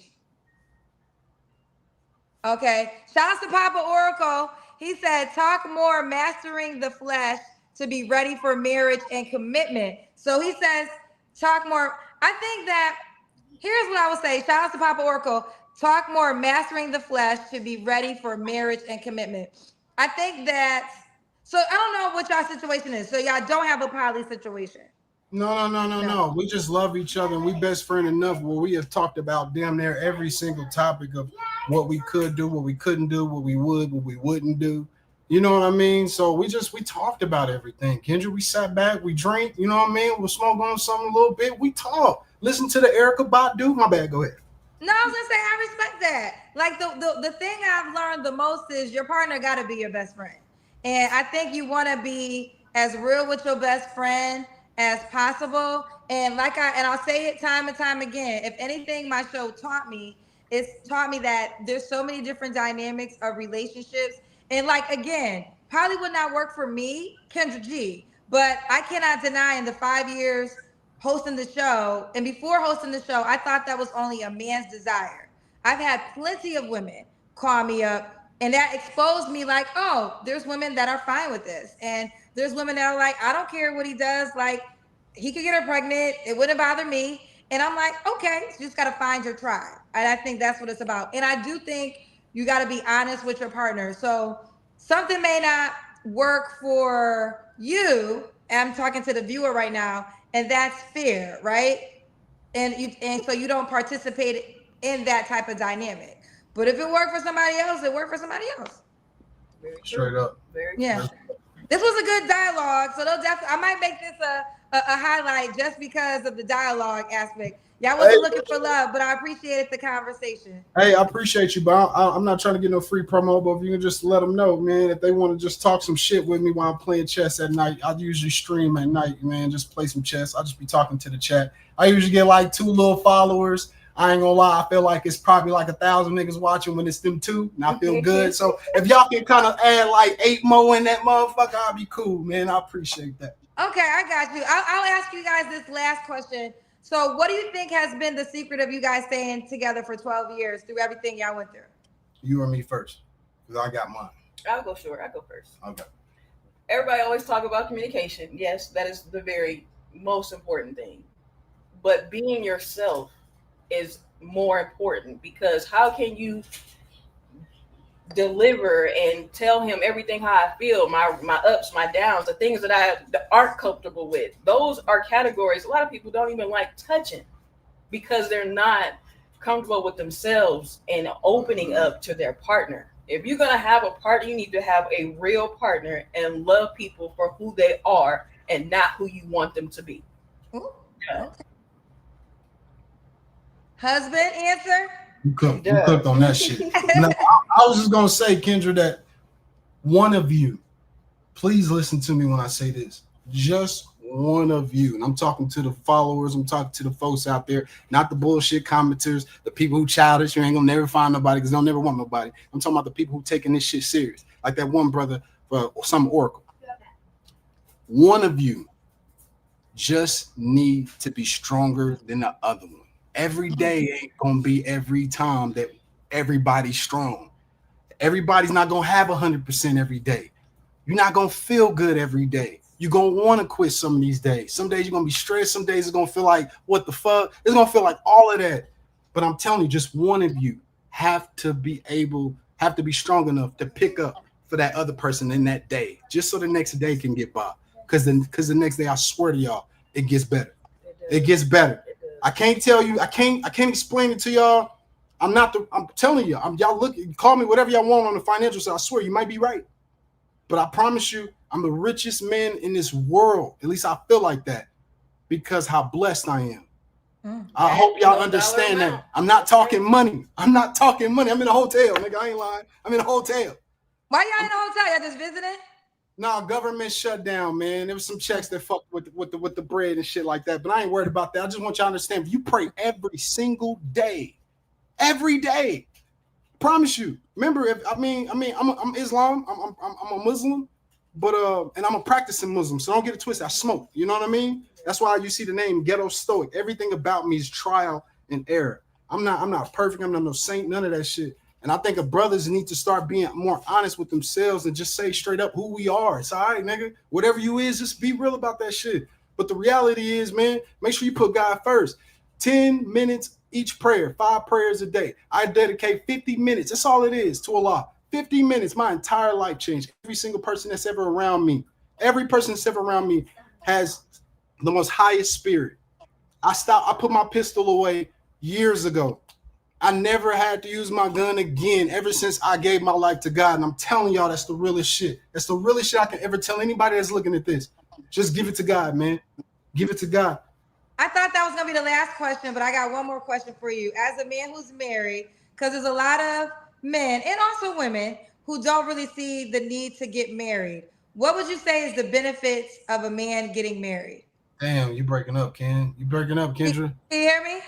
Okay. Shout out to Papa Oracle. He said, talk more, mastering the flesh to be ready for marriage and commitment. So he says, talk more. I think that, here's what I would say. Shout out to Papa Oracle. Talk more, mastering the flesh to be ready for marriage and commitment. I think that, so I don't know what y'all situation is. So y'all don't have a poly situation. No. We just love each other, and we best friend enough where we have talked about damn near every single topic of what we could do, what we couldn't do, what we would, what we wouldn't do. You know what I mean? So we talked about everything. Kendra, we sat back, we drank, you know what I mean? We'll smoke on something a little bit. We talk. Listen to the Erykah Badu. My bad, go ahead. No, I was gonna say I respect that. Like the thing I've learned the most is your partner gotta be your best friend. And I think you wanna be as real with your best friend as possible. And I'll say it time and time again. If anything my show taught me, it's taught me that there's so many different dynamics of relationships. And like, again, probably would not work for me, Kendra G, but I cannot deny in the 5 years hosting the show, and before hosting the show, I thought that was only a man's desire. I've had plenty of women call me up, and that exposed me like, oh, there's women that are fine with this. And there's women that are like, I don't care what he does. Like, he could get her pregnant. It wouldn't bother me. And I'm like, okay, so you just got to find your tribe. And I think that's what it's about. And I do think you got to be honest with your partner. So something may not work for you. I'm talking to the viewer right now, and that's fair, right? And so you don't participate in that type of dynamic. But if it worked for somebody else, it worked for somebody else. Very true. Straight up. Very Yeah. true. This was a good dialogue, so they'll definitely. I might make this a highlight just because of the dialogue aspect. Y'all wasn't looking for love, but I appreciated the conversation. Hey, I appreciate you, but I'm not trying to get no free promo. But if you can just let them know, man, if they want to just talk some shit with me while I'm playing chess at night, I usually stream at night, man. Just play some chess. I'll just be talking to the chat. I usually get like 2 little followers. I ain't gonna lie, I feel like it's probably like 1,000 niggas watching when it's them 2, and I feel good. So if y'all can kind of add like 8 more in that motherfucker, I'll be cool, man. I appreciate that. Okay, I got you. I'll ask you guys this last question. So, what do you think has been the secret of you guys staying together for 12 years through everything y'all went through? You or me first, because I got mine. I'll go short. I'll go first. Okay. Everybody always talk about communication. Yes, that is the very most important thing. But being yourself is more important, because how can you deliver and tell him everything how I feel, my ups, my downs, the things that I aren't comfortable with? Those are categories a lot of people don't even like touching because they're not comfortable with themselves and opening up to their partner. If you're going to have a partner, you need to have a real partner and love people for who they are and not who you want them to be. Ooh, Yeah. okay. Husband, answer? You cooked on that shit. No, I was just gonna say, Kendra, that one of you, please listen to me when I say this. Just one of you, and I'm talking to the followers, I'm talking to the folks out there, not the bullshit commenters, the people who childish, you ain't gonna never find nobody because they'll never want nobody. I'm talking about the people who taking this shit serious, like that one brother for some Oracle. One of you just need to be stronger than the other one. Every day ain't gonna be every time that everybody's strong. Everybody's not gonna have 100% every day. You're not gonna feel good every day. You're gonna want to quit some of these days. Some days you're gonna be stressed. Some days it's gonna feel like, what the fuck? It's gonna feel like all of that. But I'm telling you, just one of you have to be strong enough to pick up for that other person in that day, just so the next day can get by. Because the next day, I swear to y'all, it gets better. It gets better. I can't tell you. I can't explain it to y'all. I'm telling you. Y'all look. Call me whatever y'all want on the financial side. I swear you might be right, but I promise you, I'm the richest man in this world. At least I feel like that because how blessed I am. I hope y'all understand that. I'm not talking money. I'm in a hotel, nigga. I ain't lying. I'm in a hotel. Why y'all in a hotel? Y'all just visiting? No, government shut down, man. There was some checks that fucked with the bread and shit like that, but I ain't worried about that. I just want y'all to understand. You pray every single day, every day. Promise you. Remember, I'm Islam. I'm a Muslim, but and I'm a practicing Muslim. So don't get it twisted. I smoke. You know what I mean? That's why you see the name Ghetto Stoic. Everything about me is trial and error. I'm not perfect. I'm not no saint. None of that shit. And I think brothers need to start being more honest with themselves and just say straight up who we are. It's all right, nigga. Whatever you is, just be real about that shit. But the reality is, man, make sure you put God first. 10 minutes each prayer, 5 prayers a day. I dedicate 50 minutes. That's all it is to Allah. 50 minutes, my entire life changed. Every single person that's ever around me, has the most highest spirit. I put my pistol away years ago. I never had to use my gun again ever since I gave my life to God. And I'm telling y'all, that's the realest shit. That's the realest shit I can ever tell anybody that's looking at this. Just give it to God, man. Give it to God. I thought that was going to be the last question, but I got one more question for you. As a man who's married, because there's a lot of men and also women who don't really see the need to get married. What would you say is the benefits of a man getting married? Damn, you breaking up, Ken. You breaking up, Kendra? Can you hear me?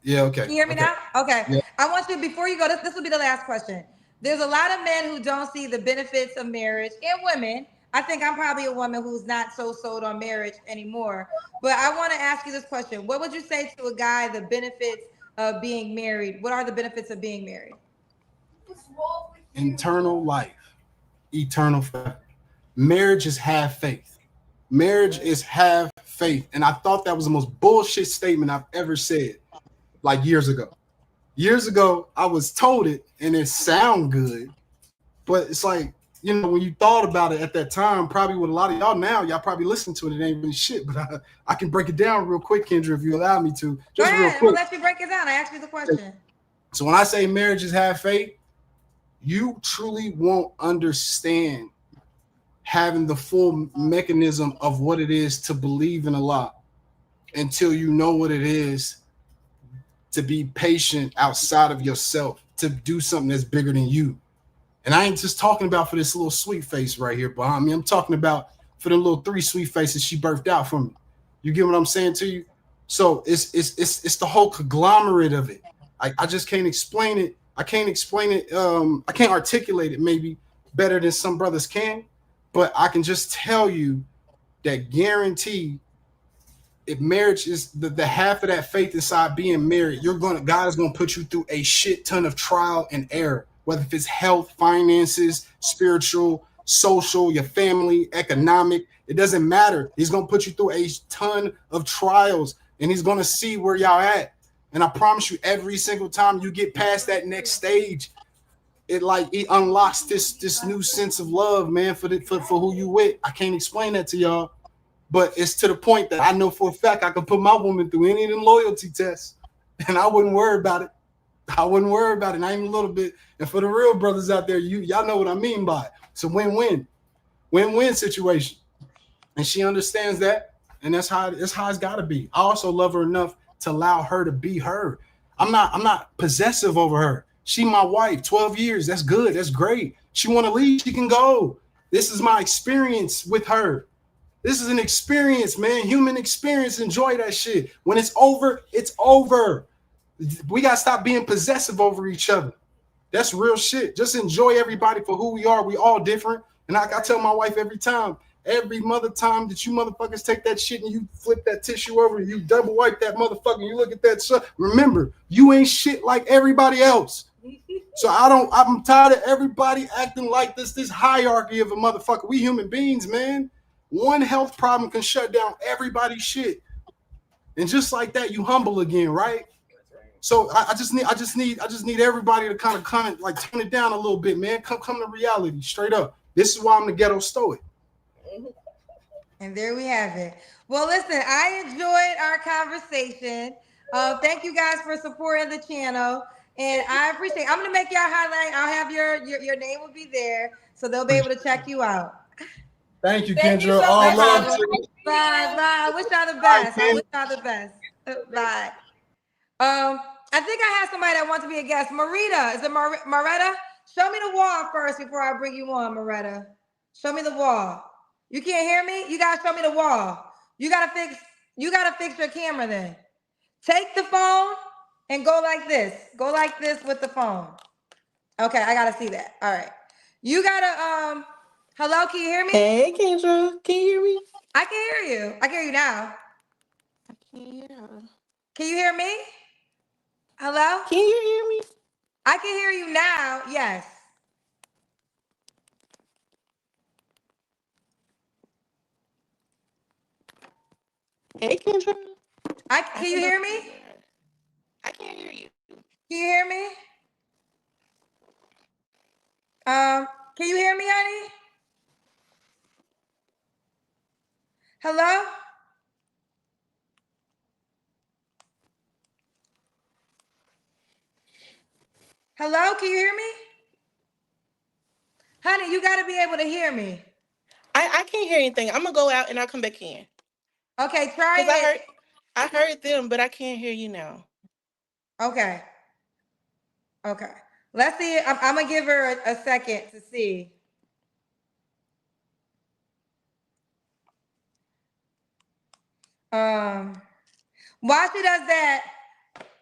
Yeah, okay. Can you hear me now? Okay. Yeah. I want you, before you go, this will be the last question. There's a lot of men who don't see the benefits of marriage, and women. I think I'm probably a woman who's not so sold on marriage anymore. But I want to ask you this question. What would you say to a guy, the benefits of being married? What are the benefits of being married? Eternal life. Eternal faith. Marriage is have faith. Marriage is have faith. And I thought that was the most bullshit statement I've ever said. Like years ago. Years ago, I was told it and it sound good, but it's like, you know, when you thought about it at that time, probably with a lot of y'all now, y'all probably listen to it. It ain't really shit, but I can break it down real quick, Kendra, if you allow me to. Just real quick. We'll let you break it down. I asked you the question. So when I say marriages have faith, you truly won't understand having the full mechanism of what it is to believe in Allah until you know what it is to be patient outside of yourself, to do something that's bigger than you. And I ain't just talking about for this little sweet face right here behind me. I'm talking about for the little 3 sweet faces she birthed out from me. You get what I'm saying to you? So it's the whole conglomerate of it. I just can't explain it. I can't explain it. I can't articulate it maybe better than some brothers can, but I can just tell you that guarantee if marriage is the half of that faith inside being married, God is gonna put you through a shit ton of trial and error, whether if it's health, finances, spiritual, social, your family, economic, it doesn't matter. He's gonna put you through a ton of trials and he's gonna see where y'all at. And I promise you, every single time you get past that next stage, it unlocks this new sense of love, man, for who you with. I can't explain that to y'all, but it's to the point that I know for a fact I can put my woman through any of them loyalty tests, and I wouldn't worry about it. I wouldn't worry about it, not even a little bit. And for the real brothers out there, y'all know what I mean by it. It's a win-win situation, and she understands that, and that's how it's got to be. I also love her enough to allow her to be her. I'm not possessive over her. She my wife, 12 years. That's good. That's great. She want to leave, she can go. This is my experience with her. This is an experience, man. Human experience. Enjoy that shit. When it's over, it's over. We got to stop being possessive over each other. That's real shit. Just enjoy everybody for who we are. We all different. And I tell my wife every time that you motherfuckers take that shit and you flip that tissue over and you double wipe that motherfucker and you look at that stuff, remember, you ain't shit like everybody else. So I'm tired of everybody acting like this hierarchy of a motherfucker. We human beings, man. One health problem can shut down everybody's shit. And just like that, you humble again, right? So I just need everybody to kind of like tone it down a little bit, man. Come to reality, straight up. This is why I'm the ghetto stoic. And there we have it. Well, listen, I enjoyed our conversation. Thank you guys for supporting the channel. And I appreciate it. I'm going to make y'all highlight. I'll have your name will be there, so they'll be able to check you out. Thank you, Kendra. All love to you. Bye. I wish y'all the best. Bye. I think I have somebody that wants to be a guest. Marita, is it Maretta? Show me the wall first before I bring you on, Maretta. Show me the wall. You can't hear me? You gotta show me the wall. You gotta fix your camera then. Take the phone and go like this. Go like this with the phone. Okay, I gotta see that. All right. You gotta hello, can you hear me? Hey Kendra, can you hear me? I can hear you. I can hear you now. I can't. Can you hear me? Hello? Can you hear me? I can hear you now. Yes. Hey Kendra. Can you hear me? I can't hear you. Can you hear me? Can you hear me, honey? Hello? Hello, can you hear me? Honey, you got to be able to hear me. I can't hear anything. I'm gonna go out and I'll come back in. Okay, try it. I heard them, but I can't hear you now. Okay. Let's see. I'm gonna give her a second to see. While she does that,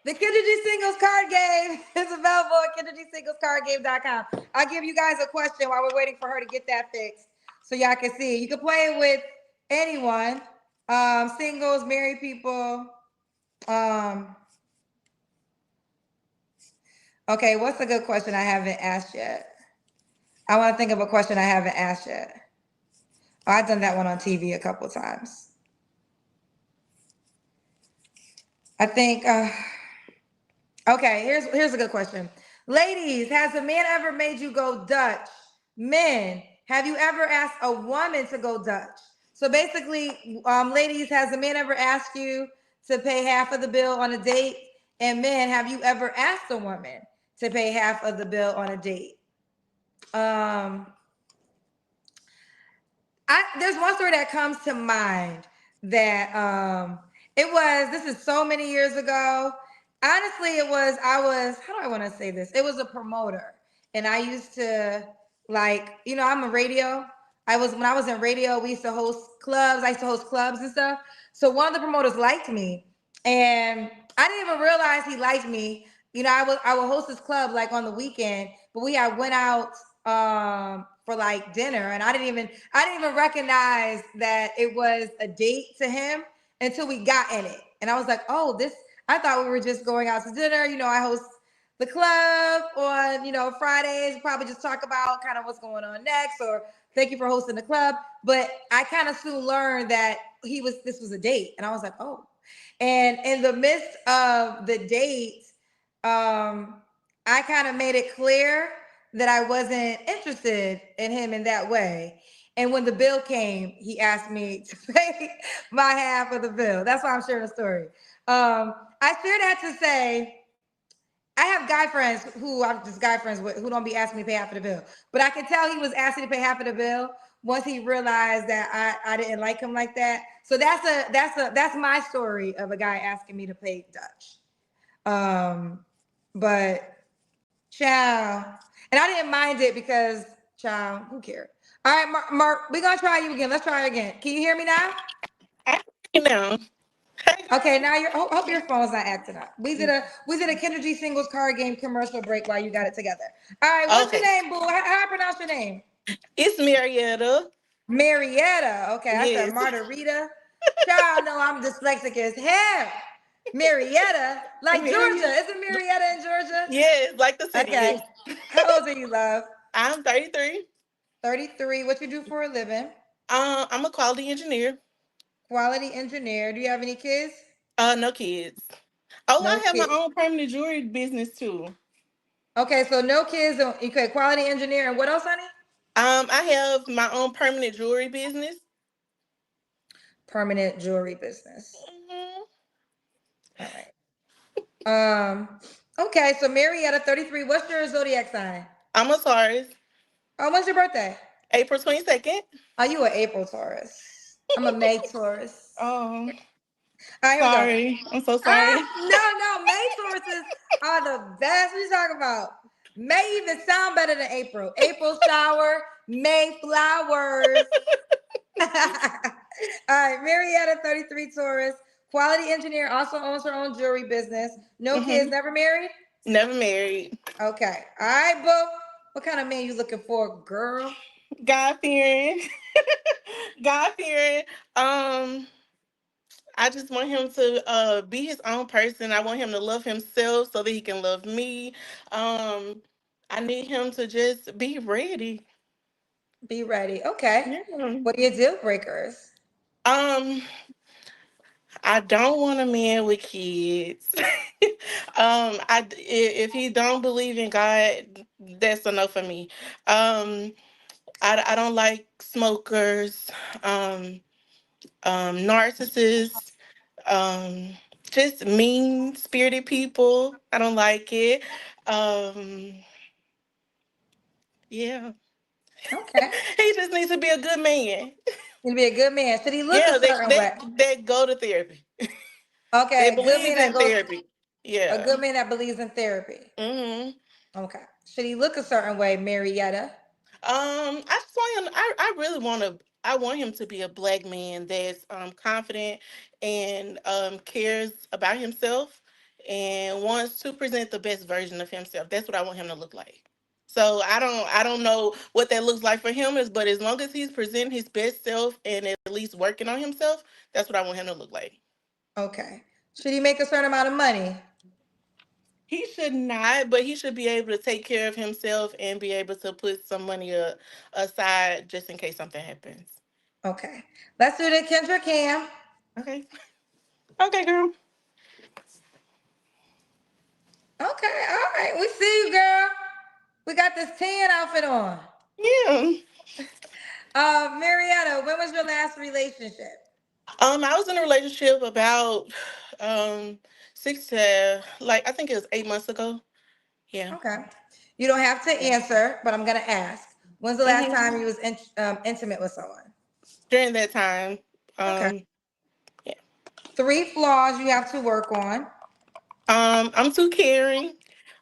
the Kendra G Singles card game is available at KendraGSinglesCardGame.com. I'll give you guys a question while we're waiting for her to get that fixed so y'all can see. You can play it with anyone, singles, married people. Okay, what's a good question I haven't asked yet? I want to think of a question I haven't asked yet. Oh, I've done that one on TV a couple of times. I think, okay, here's a good question. Ladies, has a man ever made you go Dutch? Men, have you ever asked a woman to go Dutch? So basically, ladies, has a man ever asked you to pay half of the bill on a date? And men, have you ever asked a woman to pay half of the bill on a date? Um, there's one story that comes to mind that this is so many years ago. Honestly, how do I want to say this? It was a promoter, and I used to, like, I'm a radio. When I was in radio, we used to host clubs. I used to host clubs and stuff. So one of the promoters liked me, and I didn't even realize he liked me. I would host this club like on the weekend, but we had went out for like dinner, and I didn't even recognize that it was a date to him until we got in it. And I was like, oh, I thought we were just going out to dinner. I host the club on, Fridays, probably just talk about kind of what's going on next, or thank you for hosting the club. But I kind of soon learned that this was a date. And I was like, oh. And in the midst of the date, I kind of made it clear that I wasn't interested in him in that way. And when the bill came, he asked me to pay my half of the bill. That's why I'm sharing the story. I share that to say, I have guy friends who I'm just guy friends with who don't be asking me to pay half of the bill. But I could tell he was asking to pay half of the bill once he realized that I didn't like him like that. So that's my story of a guy asking me to pay Dutch. But ciao. And I didn't mind it because ciao, who cares? All right, Mark, we're gonna try you again. Let's try again. Can you hear me now? No. Okay, now hope your phone's not acting up. We did a Kendra G Singles card game commercial break while you got it together. All right, what's your name, boo? How I pronounce your name? It's Marietta. Marietta. Okay, I said Margarita. Child, no, I'm dyslexic as hell. Marietta, like Georgia. Isn't Marietta in Georgia? Yes, like the city. Okay. How old are you, love? I'm 33. 33. What you do for a living? I'm a quality engineer. Quality engineer. Do you have any kids? No kids. Oh, No I have kids. my own permanent jewelry business too. Okay, so no kids. Okay, quality engineer. And what else, honey? I have my own permanent jewelry business. Permanent jewelry business. Mm-hmm. All right. Okay, so Marietta, 33. What's your zodiac sign? I'm a Taurus. Oh, when's your birthday? April 22nd. Oh, you an April Taurus. I'm a May Taurus. Oh, right, sorry. I'm so sorry. No, May Tauruses are the best. What are you talking about? May even sound better than April. April shower, May flowers. All right, Marietta, 33 Taurus, quality engineer, also owns her own jewelry business. No kids, never married? Never married. Okay. All right, boo. What kind of man you looking for, girl? God-fearing. God-fearing. I just want him to be his own person. I want him to love himself so that he can love me. I need him to just be ready. Be ready. Okay. Yeah. What are your deal breakers? I don't want a man with kids. If he don't believe in God, that's enough for me. I don't like smokers, narcissists, just mean spirited people. I don't like it. Yeah. Okay. He just needs to be a good man. He'll be a good man. Should he look a certain way? They go to therapy. Okay. They believe in therapy. Yeah. A good man that believes in therapy. Mm-hmm. Okay. Should he look a certain way, Marietta? I just want him. I really want to. I want him to be a black man that's confident and cares about himself and wants to present the best version of himself. That's what I want him to look like. So I don't know what that looks like for him is, but as long as he's presenting his best self and at least working on himself, that's what I want him to look like. Okay. Should he make a certain amount of money? He should not, but he should be able to take care of himself and be able to put some money aside just in case something happens. Okay. Let's do the Kendra Cam. Okay. Okay, girl. Okay. All right. We see you, girl. We got this tan outfit on. Yeah. Marietta, when was your last relationship? I was in a relationship about like I think it was 8 months ago. Yeah. Okay. You don't have to answer, but I'm gonna ask. When's the last time you was intimate with someone? During that time. Okay. Yeah. 3 flaws you have to work on. I'm too caring.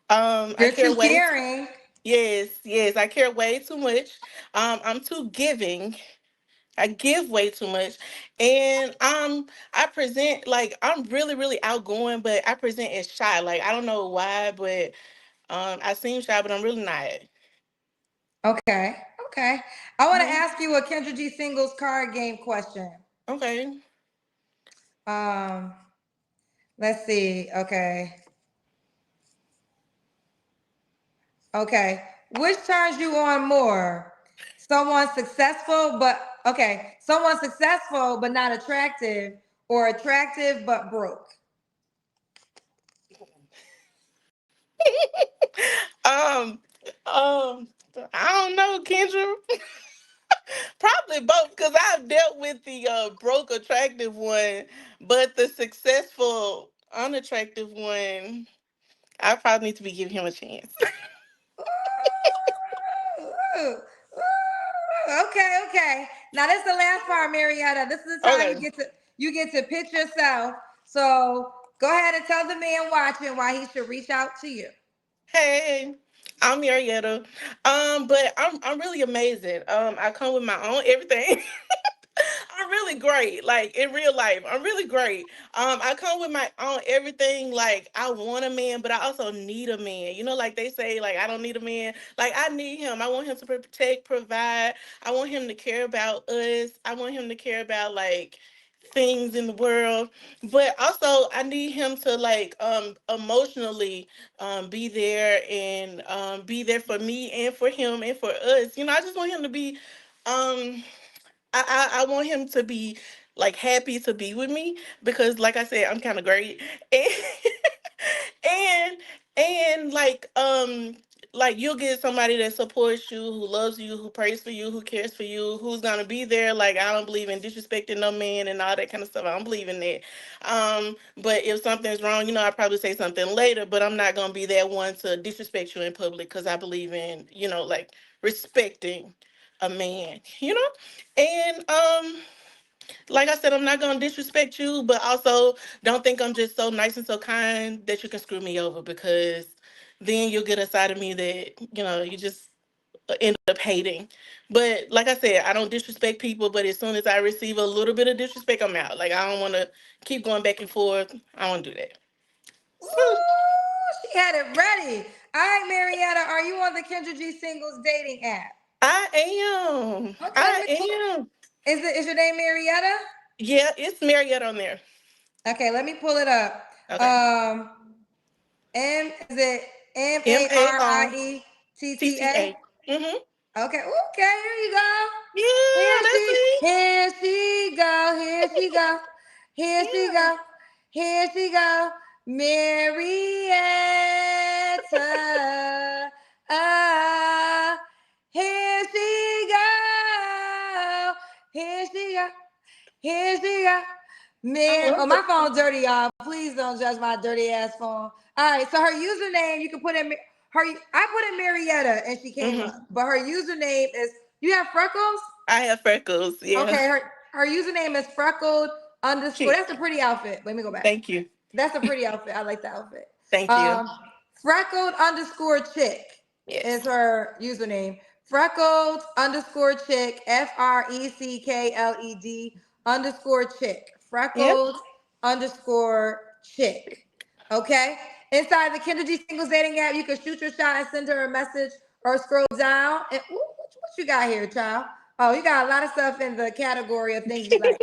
I You're care too way. caring. Yes, I care way too much. I'm too giving. I give way too much, and I present like I'm really, really outgoing, but I present as shy. Like I don't know why, but I seem shy, but I'm really not. Okay. Okay. I want to Mhm. ask you a Kendra G singles card game question. Okay. Um, let's see. Okay. Okay. Which turns you on more? Someone successful but not attractive, or attractive but broke. um, um, I don't know, Kendra. Probably both, because I've dealt with the broke attractive one, but the successful unattractive one, I probably need to be giving him a chance. Ooh, okay, okay. Now this is the last part, Marietta. This is the time Okay. you get to pitch yourself. So go ahead and tell the man watching why he should reach out to you. Hey, I'm Marietta. But I'm really amazing. I come with my own everything. I'm really great. Like in real life, I'm really great. I come with my own everything. Like I want a man, but I also need a man. You know, like they say, like I don't need a man. Like I need him. I want him to protect, provide. I want him to care about us. I want him to care about like things in the world, but also I need him to like emotionally be there and be there for me and for him and for us. You know, I just want him to be um I want him to be like happy to be with me because like I said, I'm kind of great. And and like you'll get somebody that supports you, who loves you, who prays for you, who cares for you, who's gonna be there. Like I don't believe in disrespecting no man and all that kind of stuff. I don't believe in that. But if something's wrong, you know, I probably say something later, but I'm not gonna be that one to disrespect you in public because I believe in, you know, like respecting a man, you know? And like I said, I'm not gonna disrespect you, but also don't think I'm just so nice and so kind that you can screw me over because then you'll get a side of me that, you know, you just end up hating. But like I said, I don't disrespect people, but as soon as I receive a little bit of disrespect, I'm out. Like I don't wanna keep going back and forth. I don't do that. So Ooh, she had it ready. All right, Marietta, are you on the Kendra G singles dating app? I am. Okay, I am. is your name Marietta? Yeah, it's Marriott on there. Okay, let me pull it up. Okay. Um, is it M M A A R I R E T T T T A? A. Mm-hmm. Okay, okay, here you go. Yeah, that's me. Here she go, here she go, here she Yeah. go, here she go, Marietta. Ah, here she go, here she go, here she go. I Man, love oh, my it. phone's dirty, y'all. Please don't judge my dirty ass phone. All right, so her username, you can put in her. I put in Marietta and she came up, Hmm. but her username is. You have freckles? I have freckles. Yeah. Okay, her username is freckled underscore. That's Chick. a pretty outfit. Let me go back. Thank you. That's a pretty outfit. I like the outfit. Thank you. Um, freckled underscore chick is Yes. her username. Freckled underscore chick, FRECKLED underscore chick. Yep. Freckled underscore chick. Okay. Inside the Kendra G Singles dating app, you can shoot your shot and send her a message or scroll down. And ooh, what you got here, child? Oh, you got a lot of stuff in the category of things you like.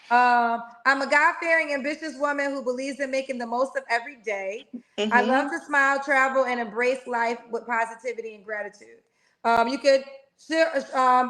I'm a God-fearing, ambitious woman who believes in making the most of every day. I love Hmm. to smile, travel, and embrace life with positivity and gratitude. You could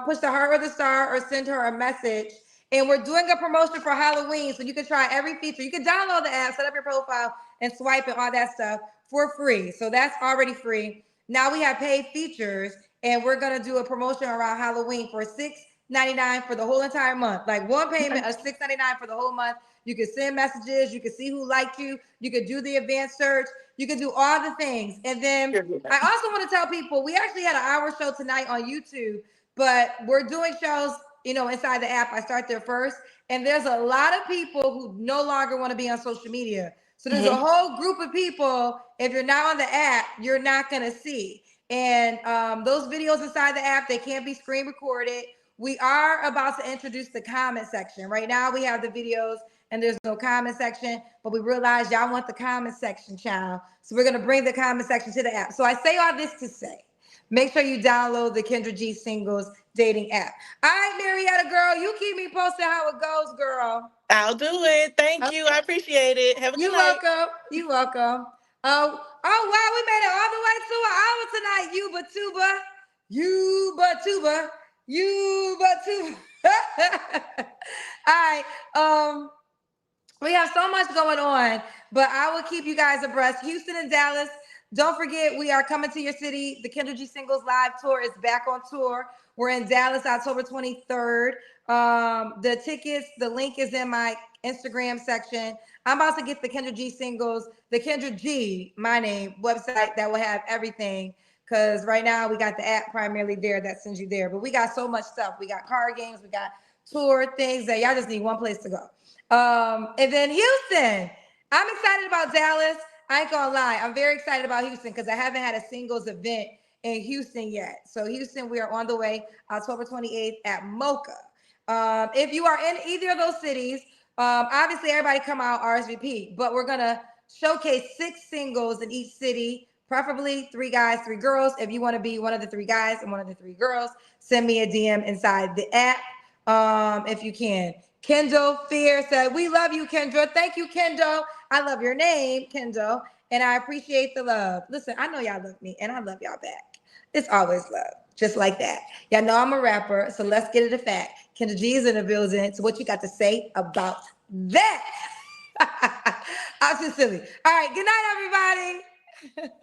push the heart or the star or send her a message. And we're doing a promotion for Halloween, so you can try every feature. You can download the app, set up your profile, and swipe and all that stuff for free. So that's already free. Now we have paid features, and we're gonna do a promotion around Halloween for 6 $6.99 for the whole entire month. Like one payment of $6.99 for the whole month. You can send messages. You can see who liked you. You can do the advanced search. You can do all the things. And then I also want to tell people, we actually had an hour show tonight on YouTube, but we're doing shows, inside the app. I start there first. And there's a lot of people who no longer want to be on social media. So there's a whole group of people, if you're not on the app, you're not going to see. And those videos inside the app, they can't be screen recorded. We are about to introduce the comment section. Right now we have the videos and there's no comment section, but we realize y'all want the comment section, child. So we're going to bring the comment section to the app. So I say all this to say, make sure you download the Kendra G Singles dating app. All right, Marietta, girl, you keep me posted how it goes, girl. I'll do it. Thank you. I appreciate it. Have a good night. You're welcome. Oh, wow, we made it all the way to an hour tonight. You but tuba. All right. We have so much going on, but I will keep you guys abreast. Houston and Dallas. Don't forget, we are coming to your city. The Kendra G Singles Live Tour is back on tour. We're in Dallas, October 23rd. The tickets, the link is in my Instagram section. I'm about to get the Kendra G Singles, the Kendra G, my name, website that will have everything. Because right now we got the app primarily there that sends you there. But we got so much stuff. We got card games. We got tour things that y'all just need one place to go. And then Houston. I'm excited about Dallas. I ain't gonna lie. I'm very excited about Houston because I haven't had a singles event in Houston yet. So Houston, we are on the way October 28th at Mocha. If you are in either of those cities, obviously everybody come out RSVP, but we're gonna showcase 6 singles in each city, preferably 3 guys, 3 girls. If you want to be one of the 3 guys and one of the 3 girls, send me a DM inside the app if you can. Kendall Fear said, we love you, Kendra. Thank you, Kendall. I love your name, Kendall, and I appreciate the love. Listen, I know y'all love me, and I love y'all back. It's always love, just like that. Y'all know I'm a rapper, so let's get it a fact. Kendra G is in the building, so what you got to say about that? I'm just silly. All right, good night, everybody.